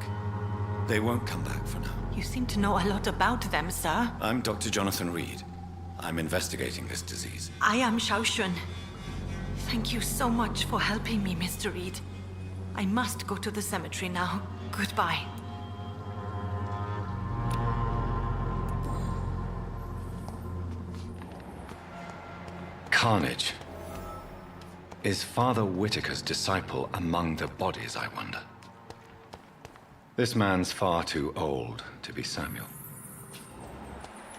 [SPEAKER 1] They won't come back for now.
[SPEAKER 2] You seem to know a lot about them, sir.
[SPEAKER 1] I'm Dr. Jonathan Reed. I'm investigating this disease.
[SPEAKER 2] I am Xiaoxun. Thank you so much for helping me, Mr. Reed. I must go to the cemetery now. Goodbye.
[SPEAKER 6] Carnage. Is Father Whitaker's disciple among the bodies, I wonder? This man's far too old to be Samuel.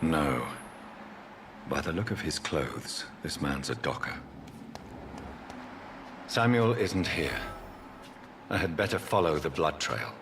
[SPEAKER 6] No. By the look of his clothes, this man's a docker. Samuel isn't here. I had better follow the blood trail.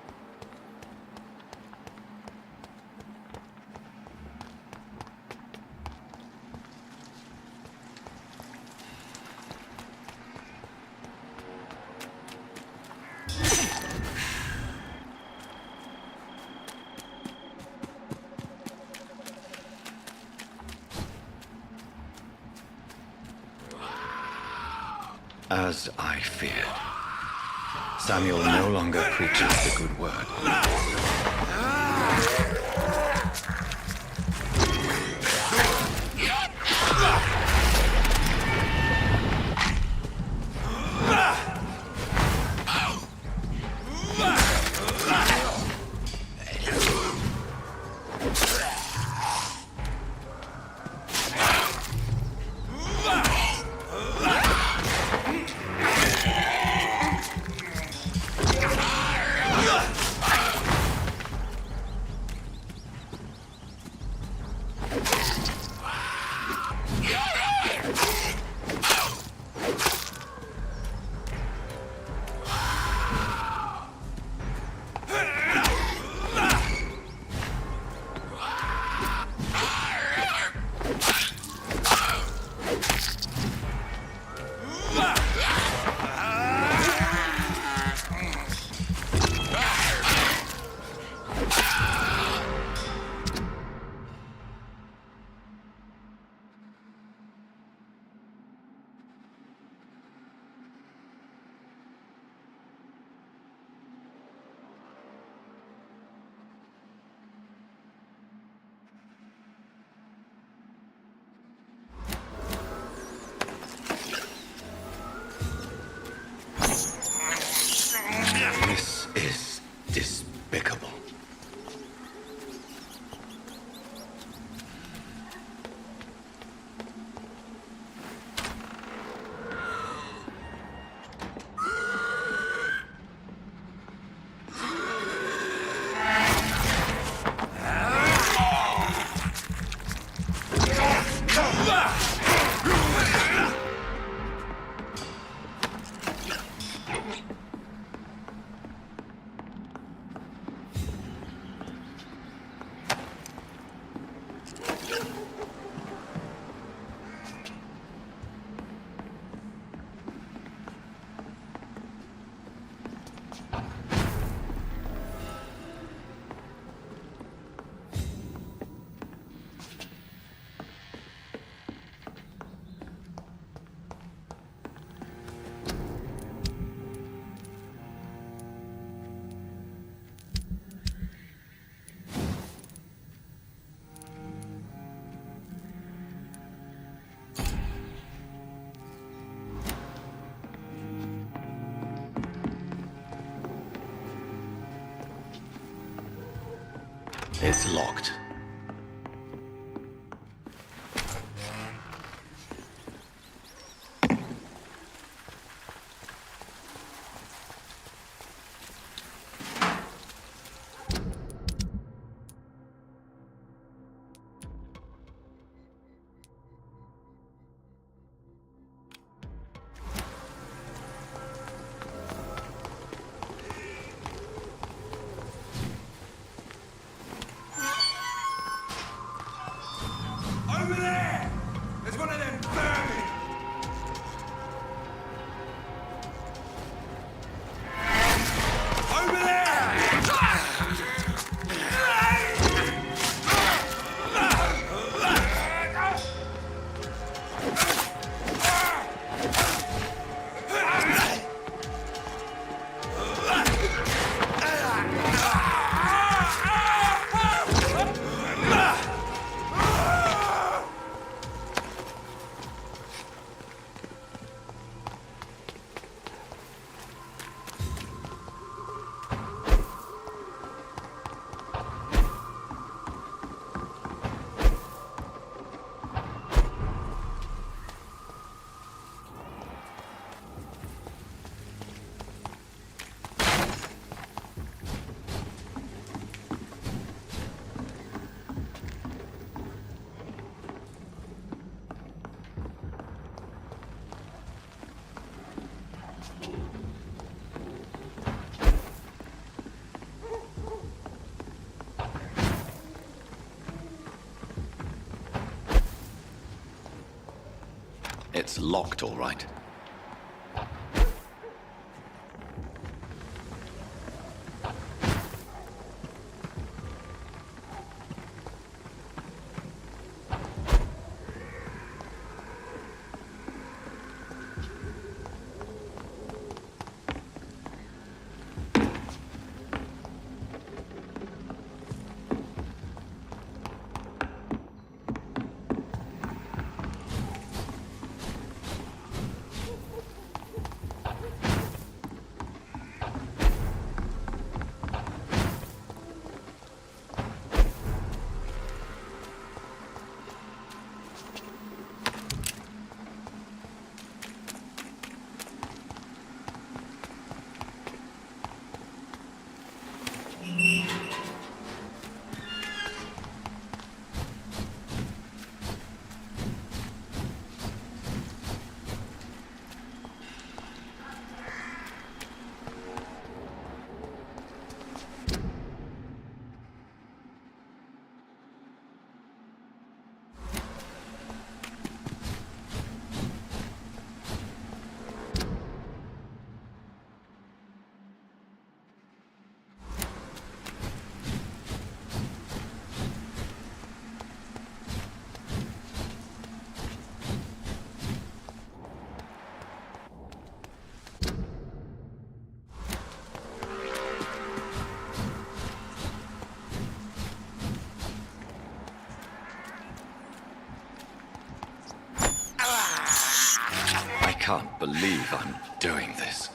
[SPEAKER 6] As I feared, Samuel no longer preaches the good word. It's locked.
[SPEAKER 4] Over there! There's one of them vermin! Over there!
[SPEAKER 6] It's locked, all right. I can't believe I'm doing this.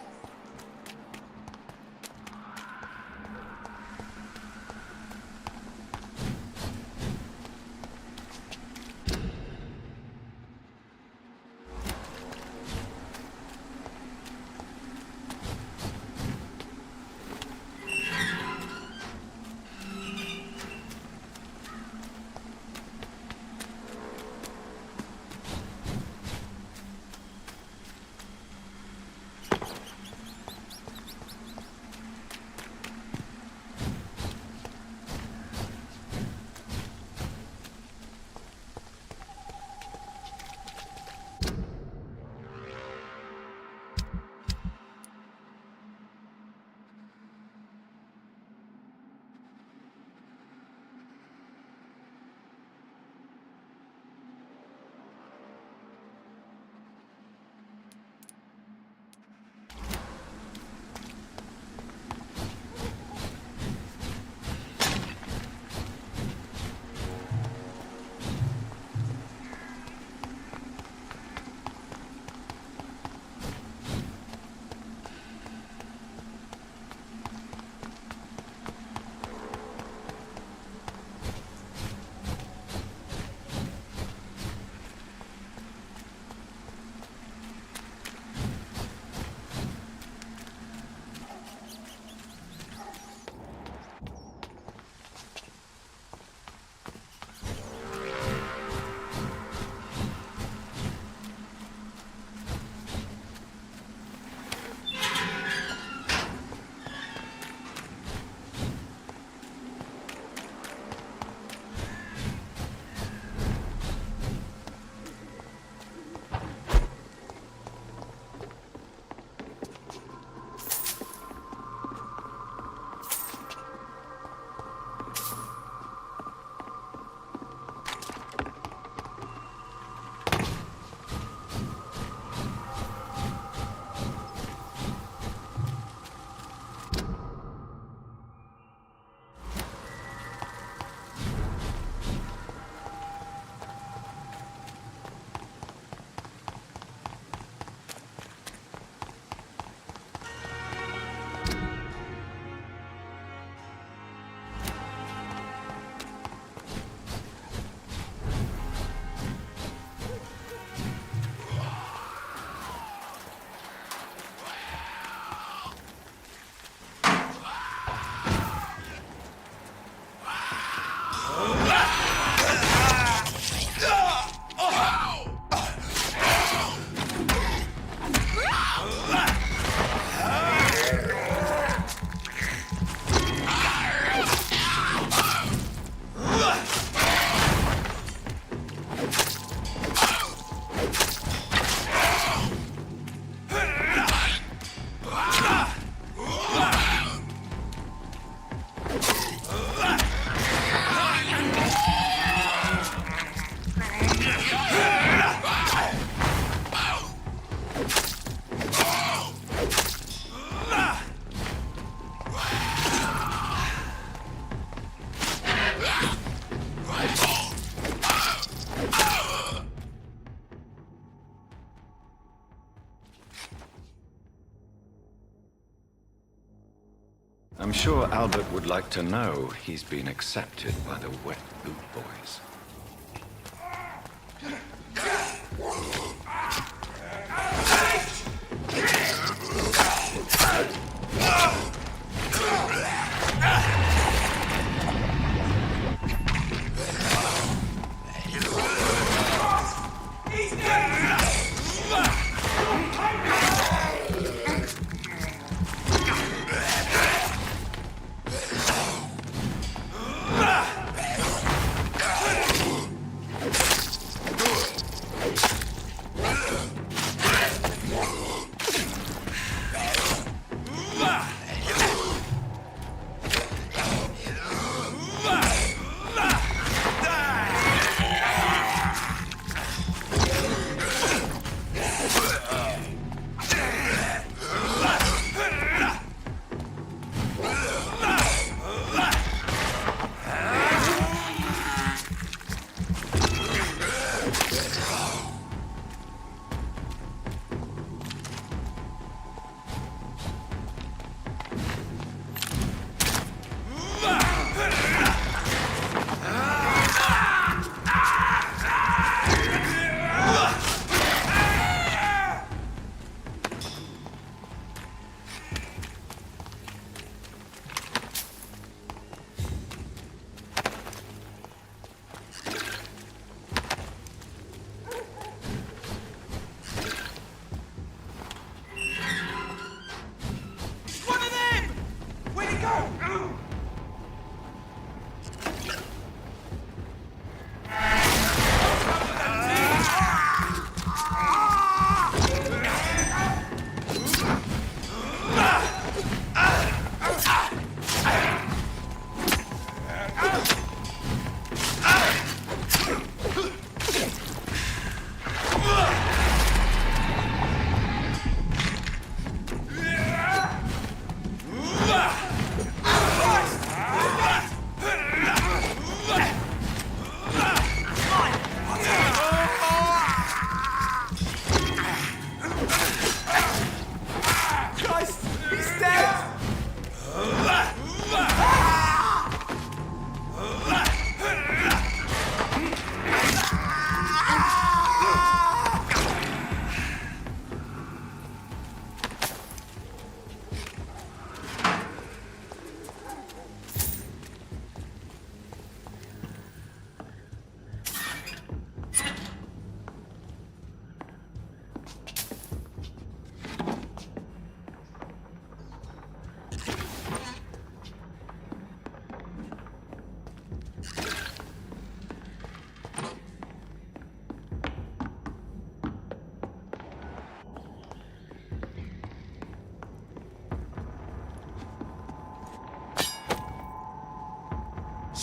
[SPEAKER 6] sure Albert would like to know he's been accepted by the Wet Boot Boys.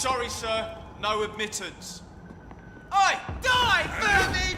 [SPEAKER 4] Sorry, sir. No admittance. Oi! Die, vermin!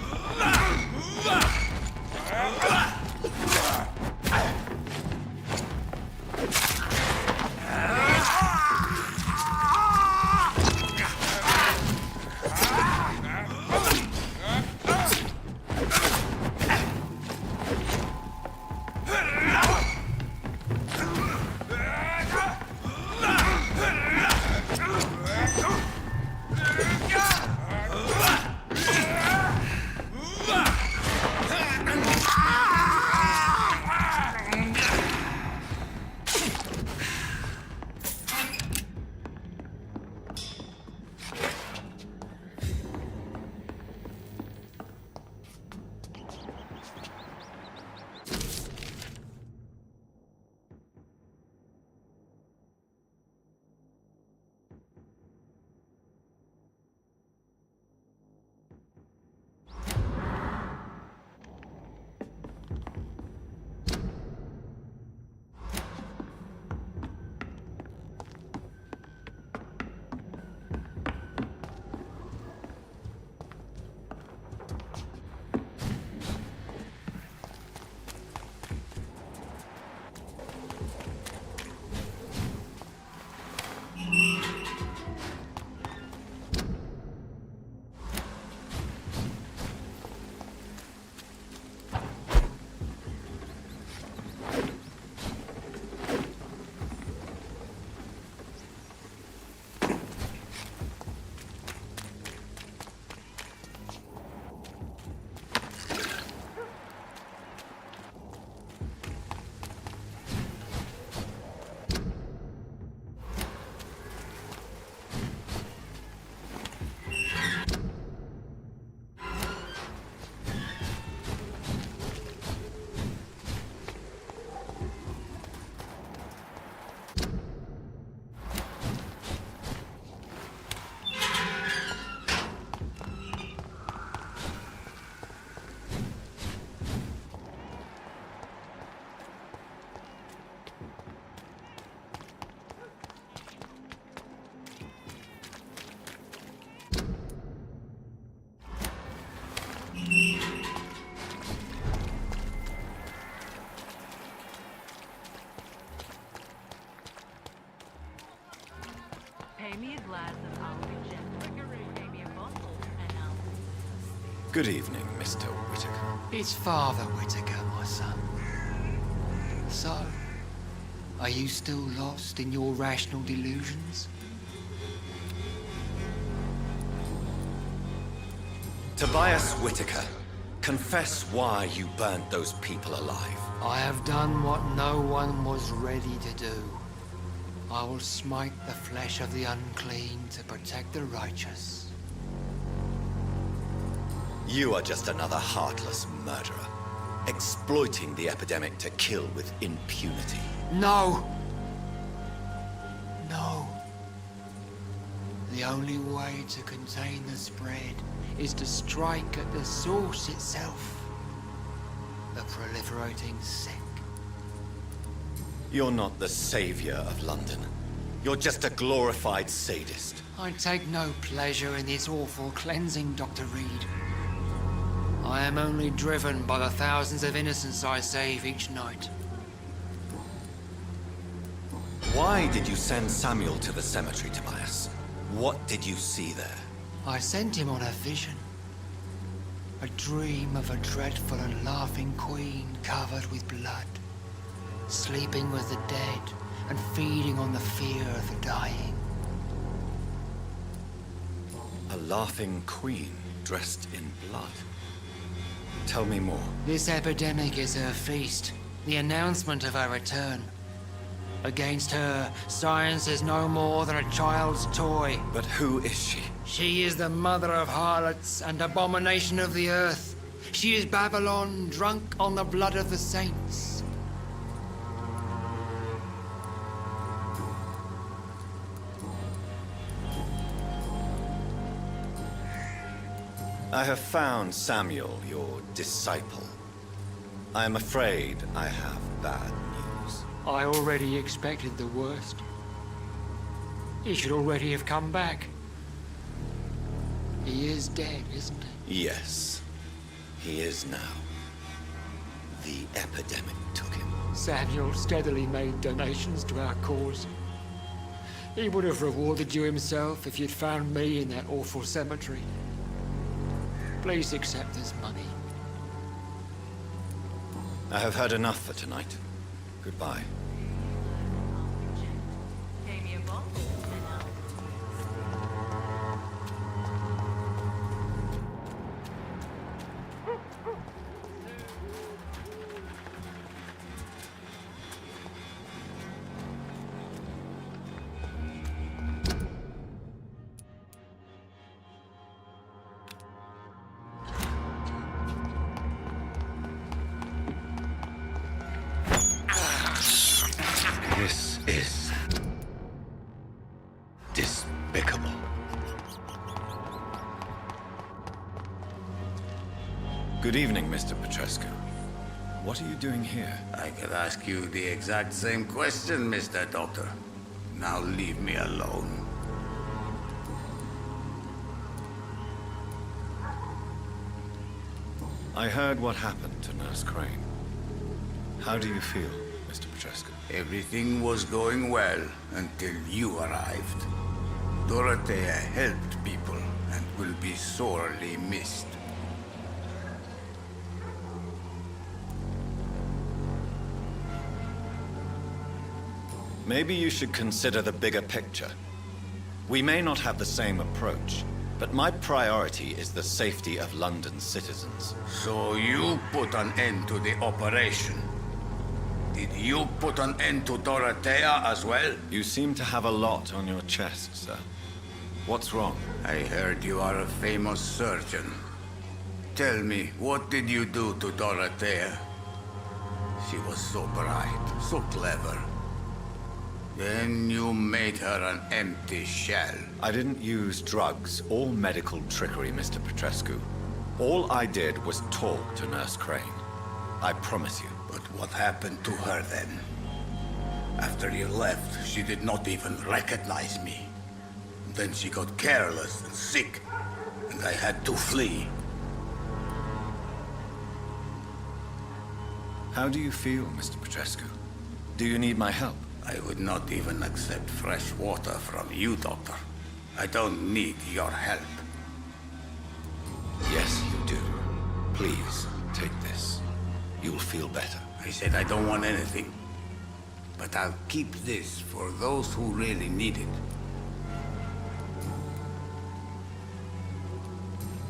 [SPEAKER 1] Good evening, Mr. Whitaker.
[SPEAKER 13] It's Father Whitaker, my son. So, are you still lost in your rational delusions?
[SPEAKER 1] Tobias Whitaker, confess why you burnt those people alive.
[SPEAKER 13] I have done what no one was ready to do. I will smite the flesh of the unclean to protect the righteous.
[SPEAKER 1] You are just another heartless murderer, exploiting the epidemic to kill with impunity.
[SPEAKER 13] No! No. The only way to contain the spread is to strike at the source itself. The proliferating sick.
[SPEAKER 1] You're not the savior of London. You're just a glorified sadist.
[SPEAKER 13] I take no pleasure in this awful cleansing, Dr. Reed. I am only driven by the thousands of innocents I save each night.
[SPEAKER 1] Why did you send Samuel to the cemetery, Tobias? What did you see there?
[SPEAKER 13] I sent him on a vision. A dream of a dreadful and laughing queen covered with blood, sleeping with the dead and feeding on the fear of the dying.
[SPEAKER 1] A laughing queen dressed in blood. Tell me more.
[SPEAKER 13] This epidemic is her feast, the announcement of her return. Against her, science is no more than a child's toy.
[SPEAKER 1] But who is she?
[SPEAKER 13] She is the mother of harlots and abomination of the earth. She is Babylon, drunk on the blood of the saints.
[SPEAKER 1] I have found Samuel, your disciple. I am afraid I have bad news.
[SPEAKER 13] I already expected the worst. He should already have come back. He is dead, isn't he?
[SPEAKER 1] Yes, he is now. The epidemic took him.
[SPEAKER 13] Samuel steadily made donations to our cause. He would have rewarded you himself if you'd found me in that awful cemetery. Please accept this money.
[SPEAKER 1] I have heard enough for tonight. Goodbye. This is despicable. Good evening, Mr. Petrescu. What are you doing here?
[SPEAKER 7] I could ask you the exact same question, Mr. Doctor. Now leave me alone.
[SPEAKER 1] I heard what happened to Nurse Crane. How do you feel, Mr. Petrescu?
[SPEAKER 7] Everything was going well until you arrived. Dorothea helped people and will be sorely missed.
[SPEAKER 1] Maybe you should consider the bigger picture. We may not have the same approach, but my priority is the safety of London's citizens.
[SPEAKER 7] So you put an end to the operation. Did you put an end to Dorothea as well?
[SPEAKER 1] You seem to have a lot on your chest, sir. What's wrong?
[SPEAKER 7] I heard you are a famous surgeon. Tell me, what did you do to Dorothea? She was so bright, so clever. Then you made her an empty shell.
[SPEAKER 1] I didn't use drugs or medical trickery, Mr. Petrescu. All I did was talk to Nurse Crane. I promise you.
[SPEAKER 7] But what happened to her then? After you left, she did not even recognize me. Then she got careless and sick, and I had to flee.
[SPEAKER 1] How do you feel, Mr. Petrescu? Do you need my help?
[SPEAKER 7] I would not even accept fresh water from you, Doctor. I don't need your help.
[SPEAKER 1] Yes, you do. Please, take this. You'll feel better.
[SPEAKER 7] I said I don't want anything. But I'll keep this for those who really need it.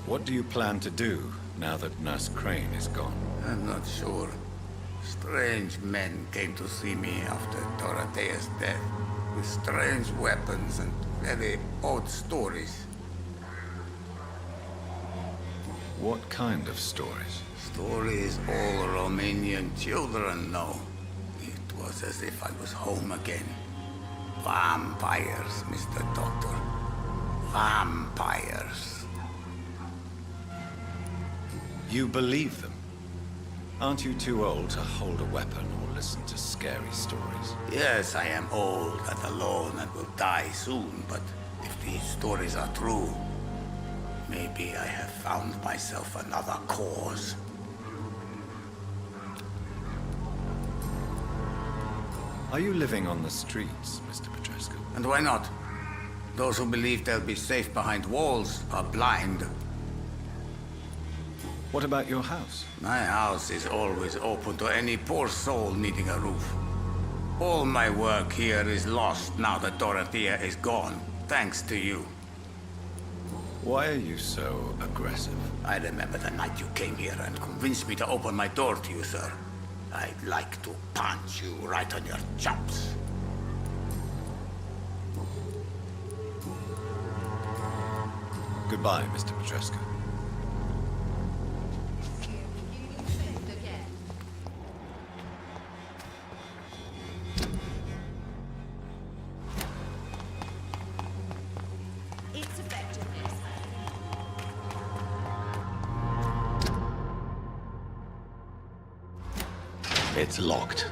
[SPEAKER 1] What do you plan to do now that Nurse Crane is gone?
[SPEAKER 7] I'm not sure. Strange men came to see me after Dorothea's death, with strange weapons and very odd stories.
[SPEAKER 1] What kind of stories?
[SPEAKER 7] Stories all Romanian children know. It was as if I was home again. Vampires, Mr. Doctor. Vampires.
[SPEAKER 1] You believe them? Aren't you too old to hold a weapon or listen to scary stories?
[SPEAKER 7] Yes, I am old and alone and will die soon, but if these stories are true, maybe I have found myself another cause.
[SPEAKER 1] Are you living on the streets, Mr. Petrescu?
[SPEAKER 7] And why not? Those who believe they'll be safe behind walls are blind.
[SPEAKER 1] What about your house?
[SPEAKER 7] My house is always open to any poor soul needing a roof. All my work here is lost now that Dorothea is gone, thanks to you.
[SPEAKER 1] Why are you so aggressive?
[SPEAKER 7] I remember the night you came here and convinced me to open my door to you, sir. I'd like to punch you right on your chops.
[SPEAKER 1] Goodbye, Mr. Petrescu.
[SPEAKER 6] It's locked.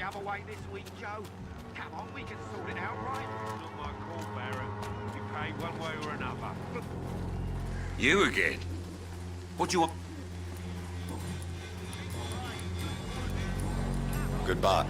[SPEAKER 12] other way this week, Joe? Come on, we can sort it out, right?
[SPEAKER 10] Not my call, Barrett. You pay one way or another.
[SPEAKER 12] You again? What do you want?
[SPEAKER 1] Goodbye.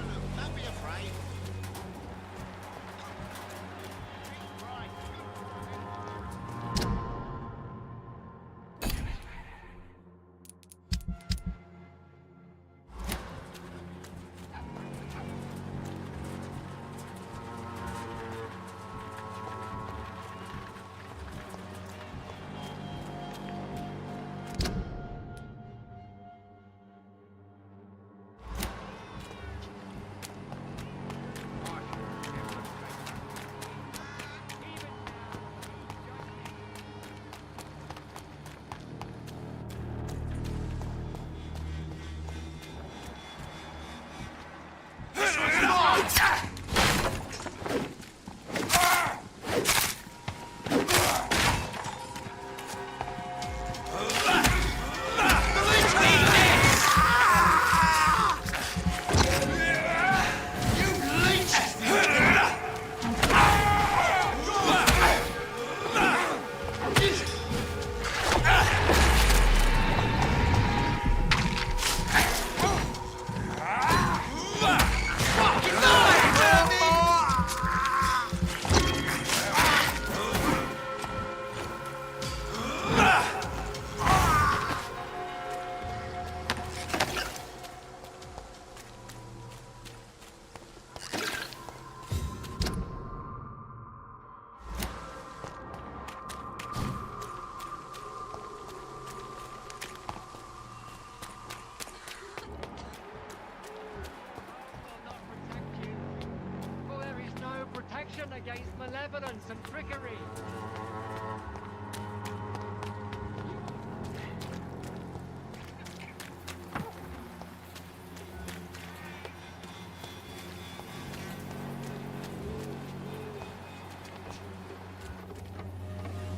[SPEAKER 14] Against malevolence and trickery.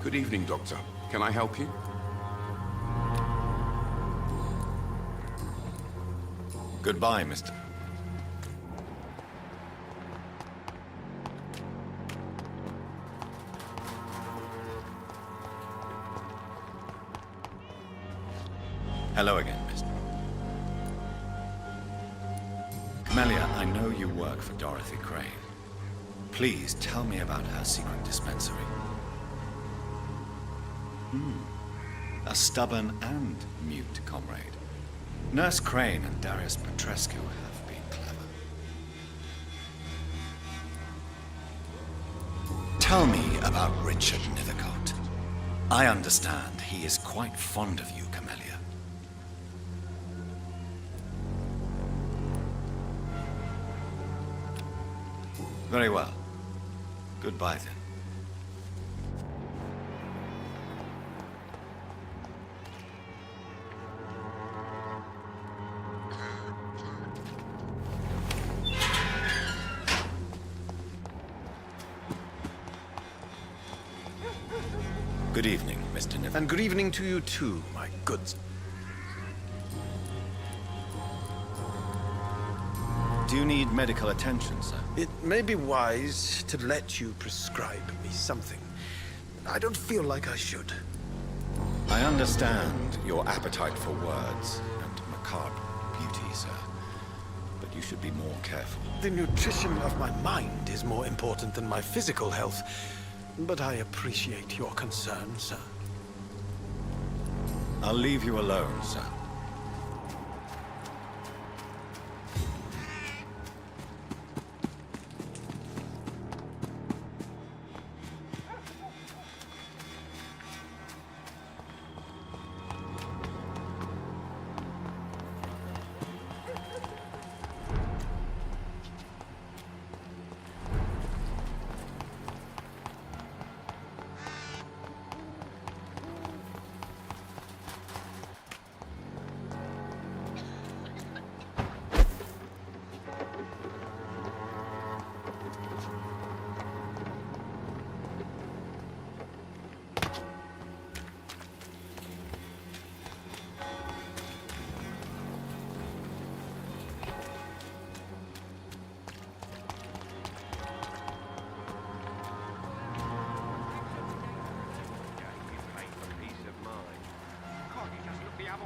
[SPEAKER 3] Good evening, Doctor. Can I help you?
[SPEAKER 1] Goodbye, Mr. Hello again, Mr. Camellia, I know you work for Dorothy Crane. Please tell me about her secret dispensary. A stubborn and mute comrade. Nurse Crane and Darius Petrescu have been clever. Tell me about Richard Nithercott. I understand he is quite fond of you, Camellia. Very well. Goodbye, then. Good evening, Mr. Niven.
[SPEAKER 5] And good evening to you too, my good...
[SPEAKER 1] Do you need medical attention, sir?
[SPEAKER 5] It may be wise to let you prescribe me something. I don't feel like I should.
[SPEAKER 1] I understand your appetite for words and macabre beauty, sir. But you should be more careful.
[SPEAKER 5] The nutrition of my mind is more important than my physical health. But I appreciate your concern, sir.
[SPEAKER 1] I'll leave you alone, sir.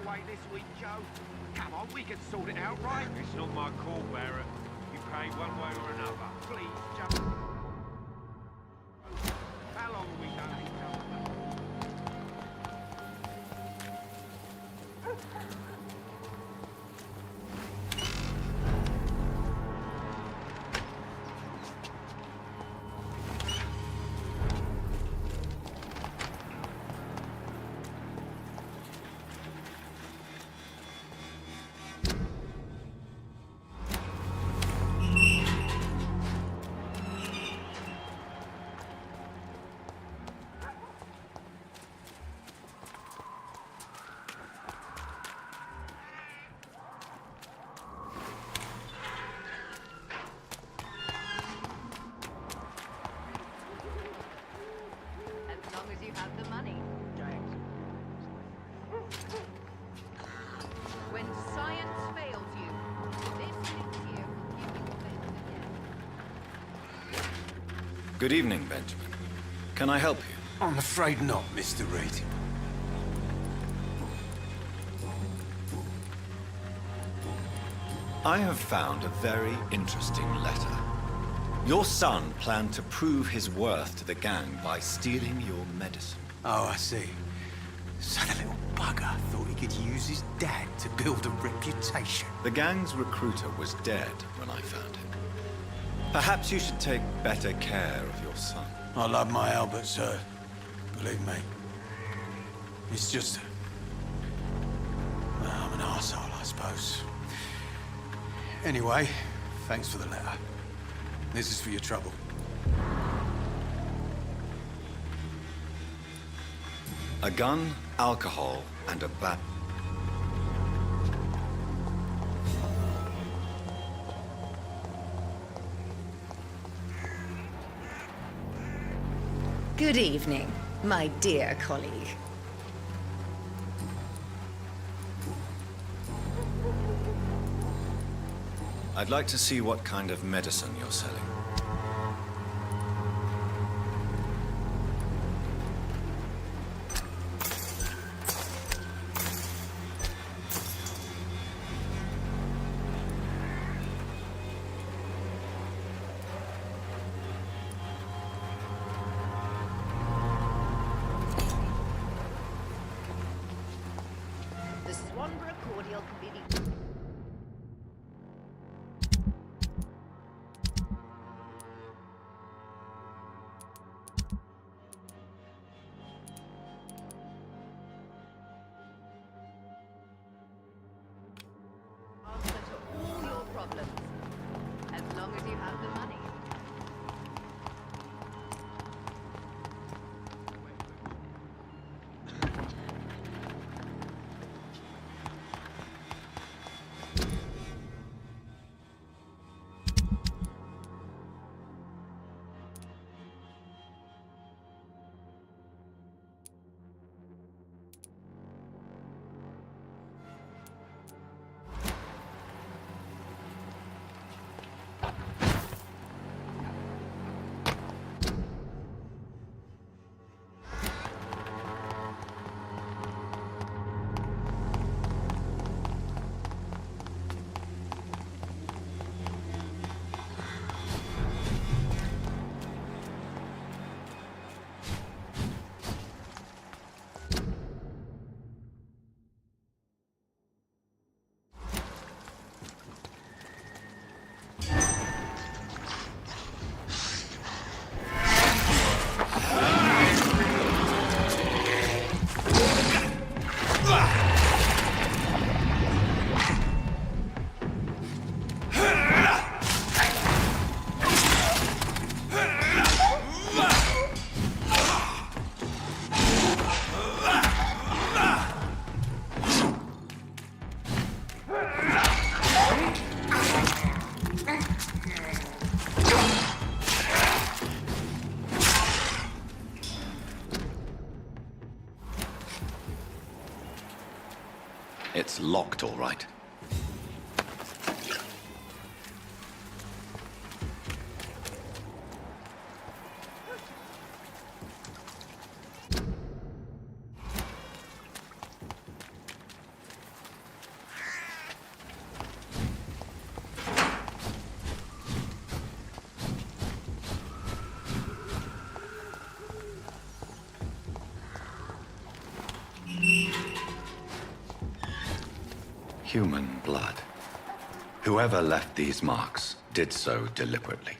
[SPEAKER 12] away this week, Joe? Come on, we can sort it out, right?
[SPEAKER 10] It's not my call, Barrett. You pay one way or another.
[SPEAKER 12] Please, Joe. How long are we going each other?
[SPEAKER 15] As long as you have the money. When science fails you, this hits you, you will fail again.
[SPEAKER 1] Good evening, Benjamin. Can I help you?
[SPEAKER 5] I'm afraid not, Mr. Reed.
[SPEAKER 1] I have found a very interesting letter. Your son planned to prove his worth to the gang by stealing your medicine.
[SPEAKER 5] Oh, I see. So the little bugger thought he could use his dad to build a reputation.
[SPEAKER 1] The gang's recruiter was dead when I found him. Perhaps you should take better care of your son.
[SPEAKER 5] I love my Albert, sir. Believe me. It's just... well, I'm an arsehole, I suppose. Anyway, thanks for the letter. This is for your trouble.
[SPEAKER 1] A gun, alcohol, and a bat.
[SPEAKER 16] Good evening, my dear colleague.
[SPEAKER 1] I'd like to see what kind of medicine you're selling.
[SPEAKER 15] The Swanborough cordial can be the... answer to all your problems, as long as you have the money.
[SPEAKER 1] It's locked, all right.
[SPEAKER 6] Human blood. Whoever left these marks did so deliberately.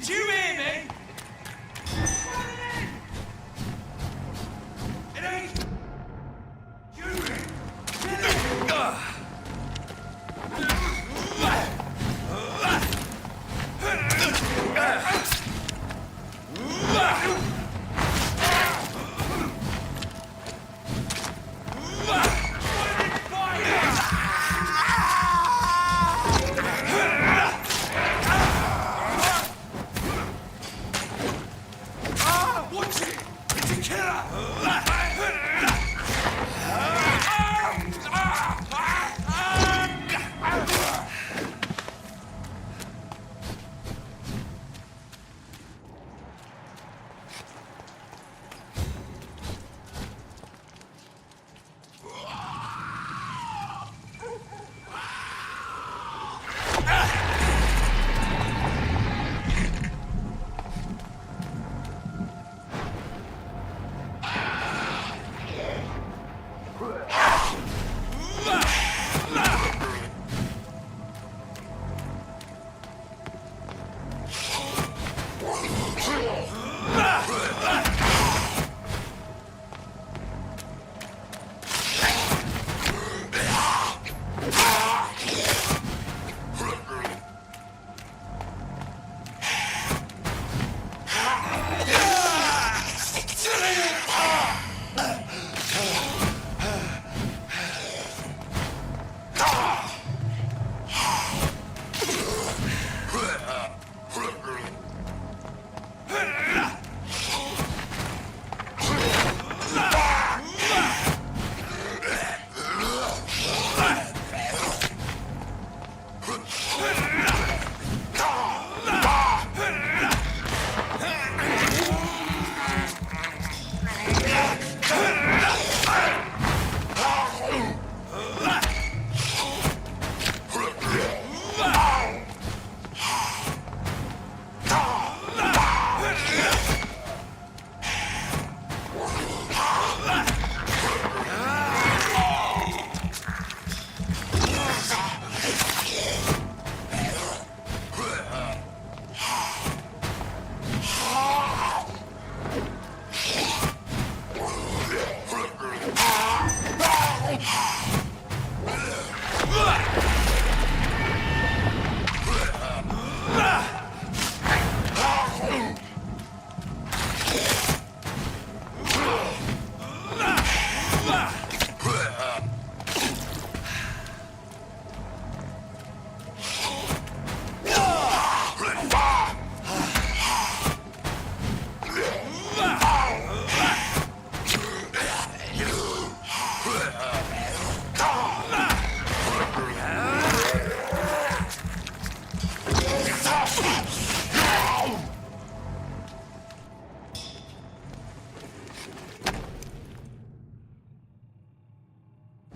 [SPEAKER 4] Did you hear me? It ain't... You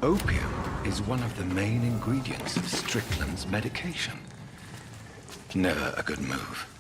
[SPEAKER 6] Opium is one of the main ingredients of Strickland's medication. Never a good move.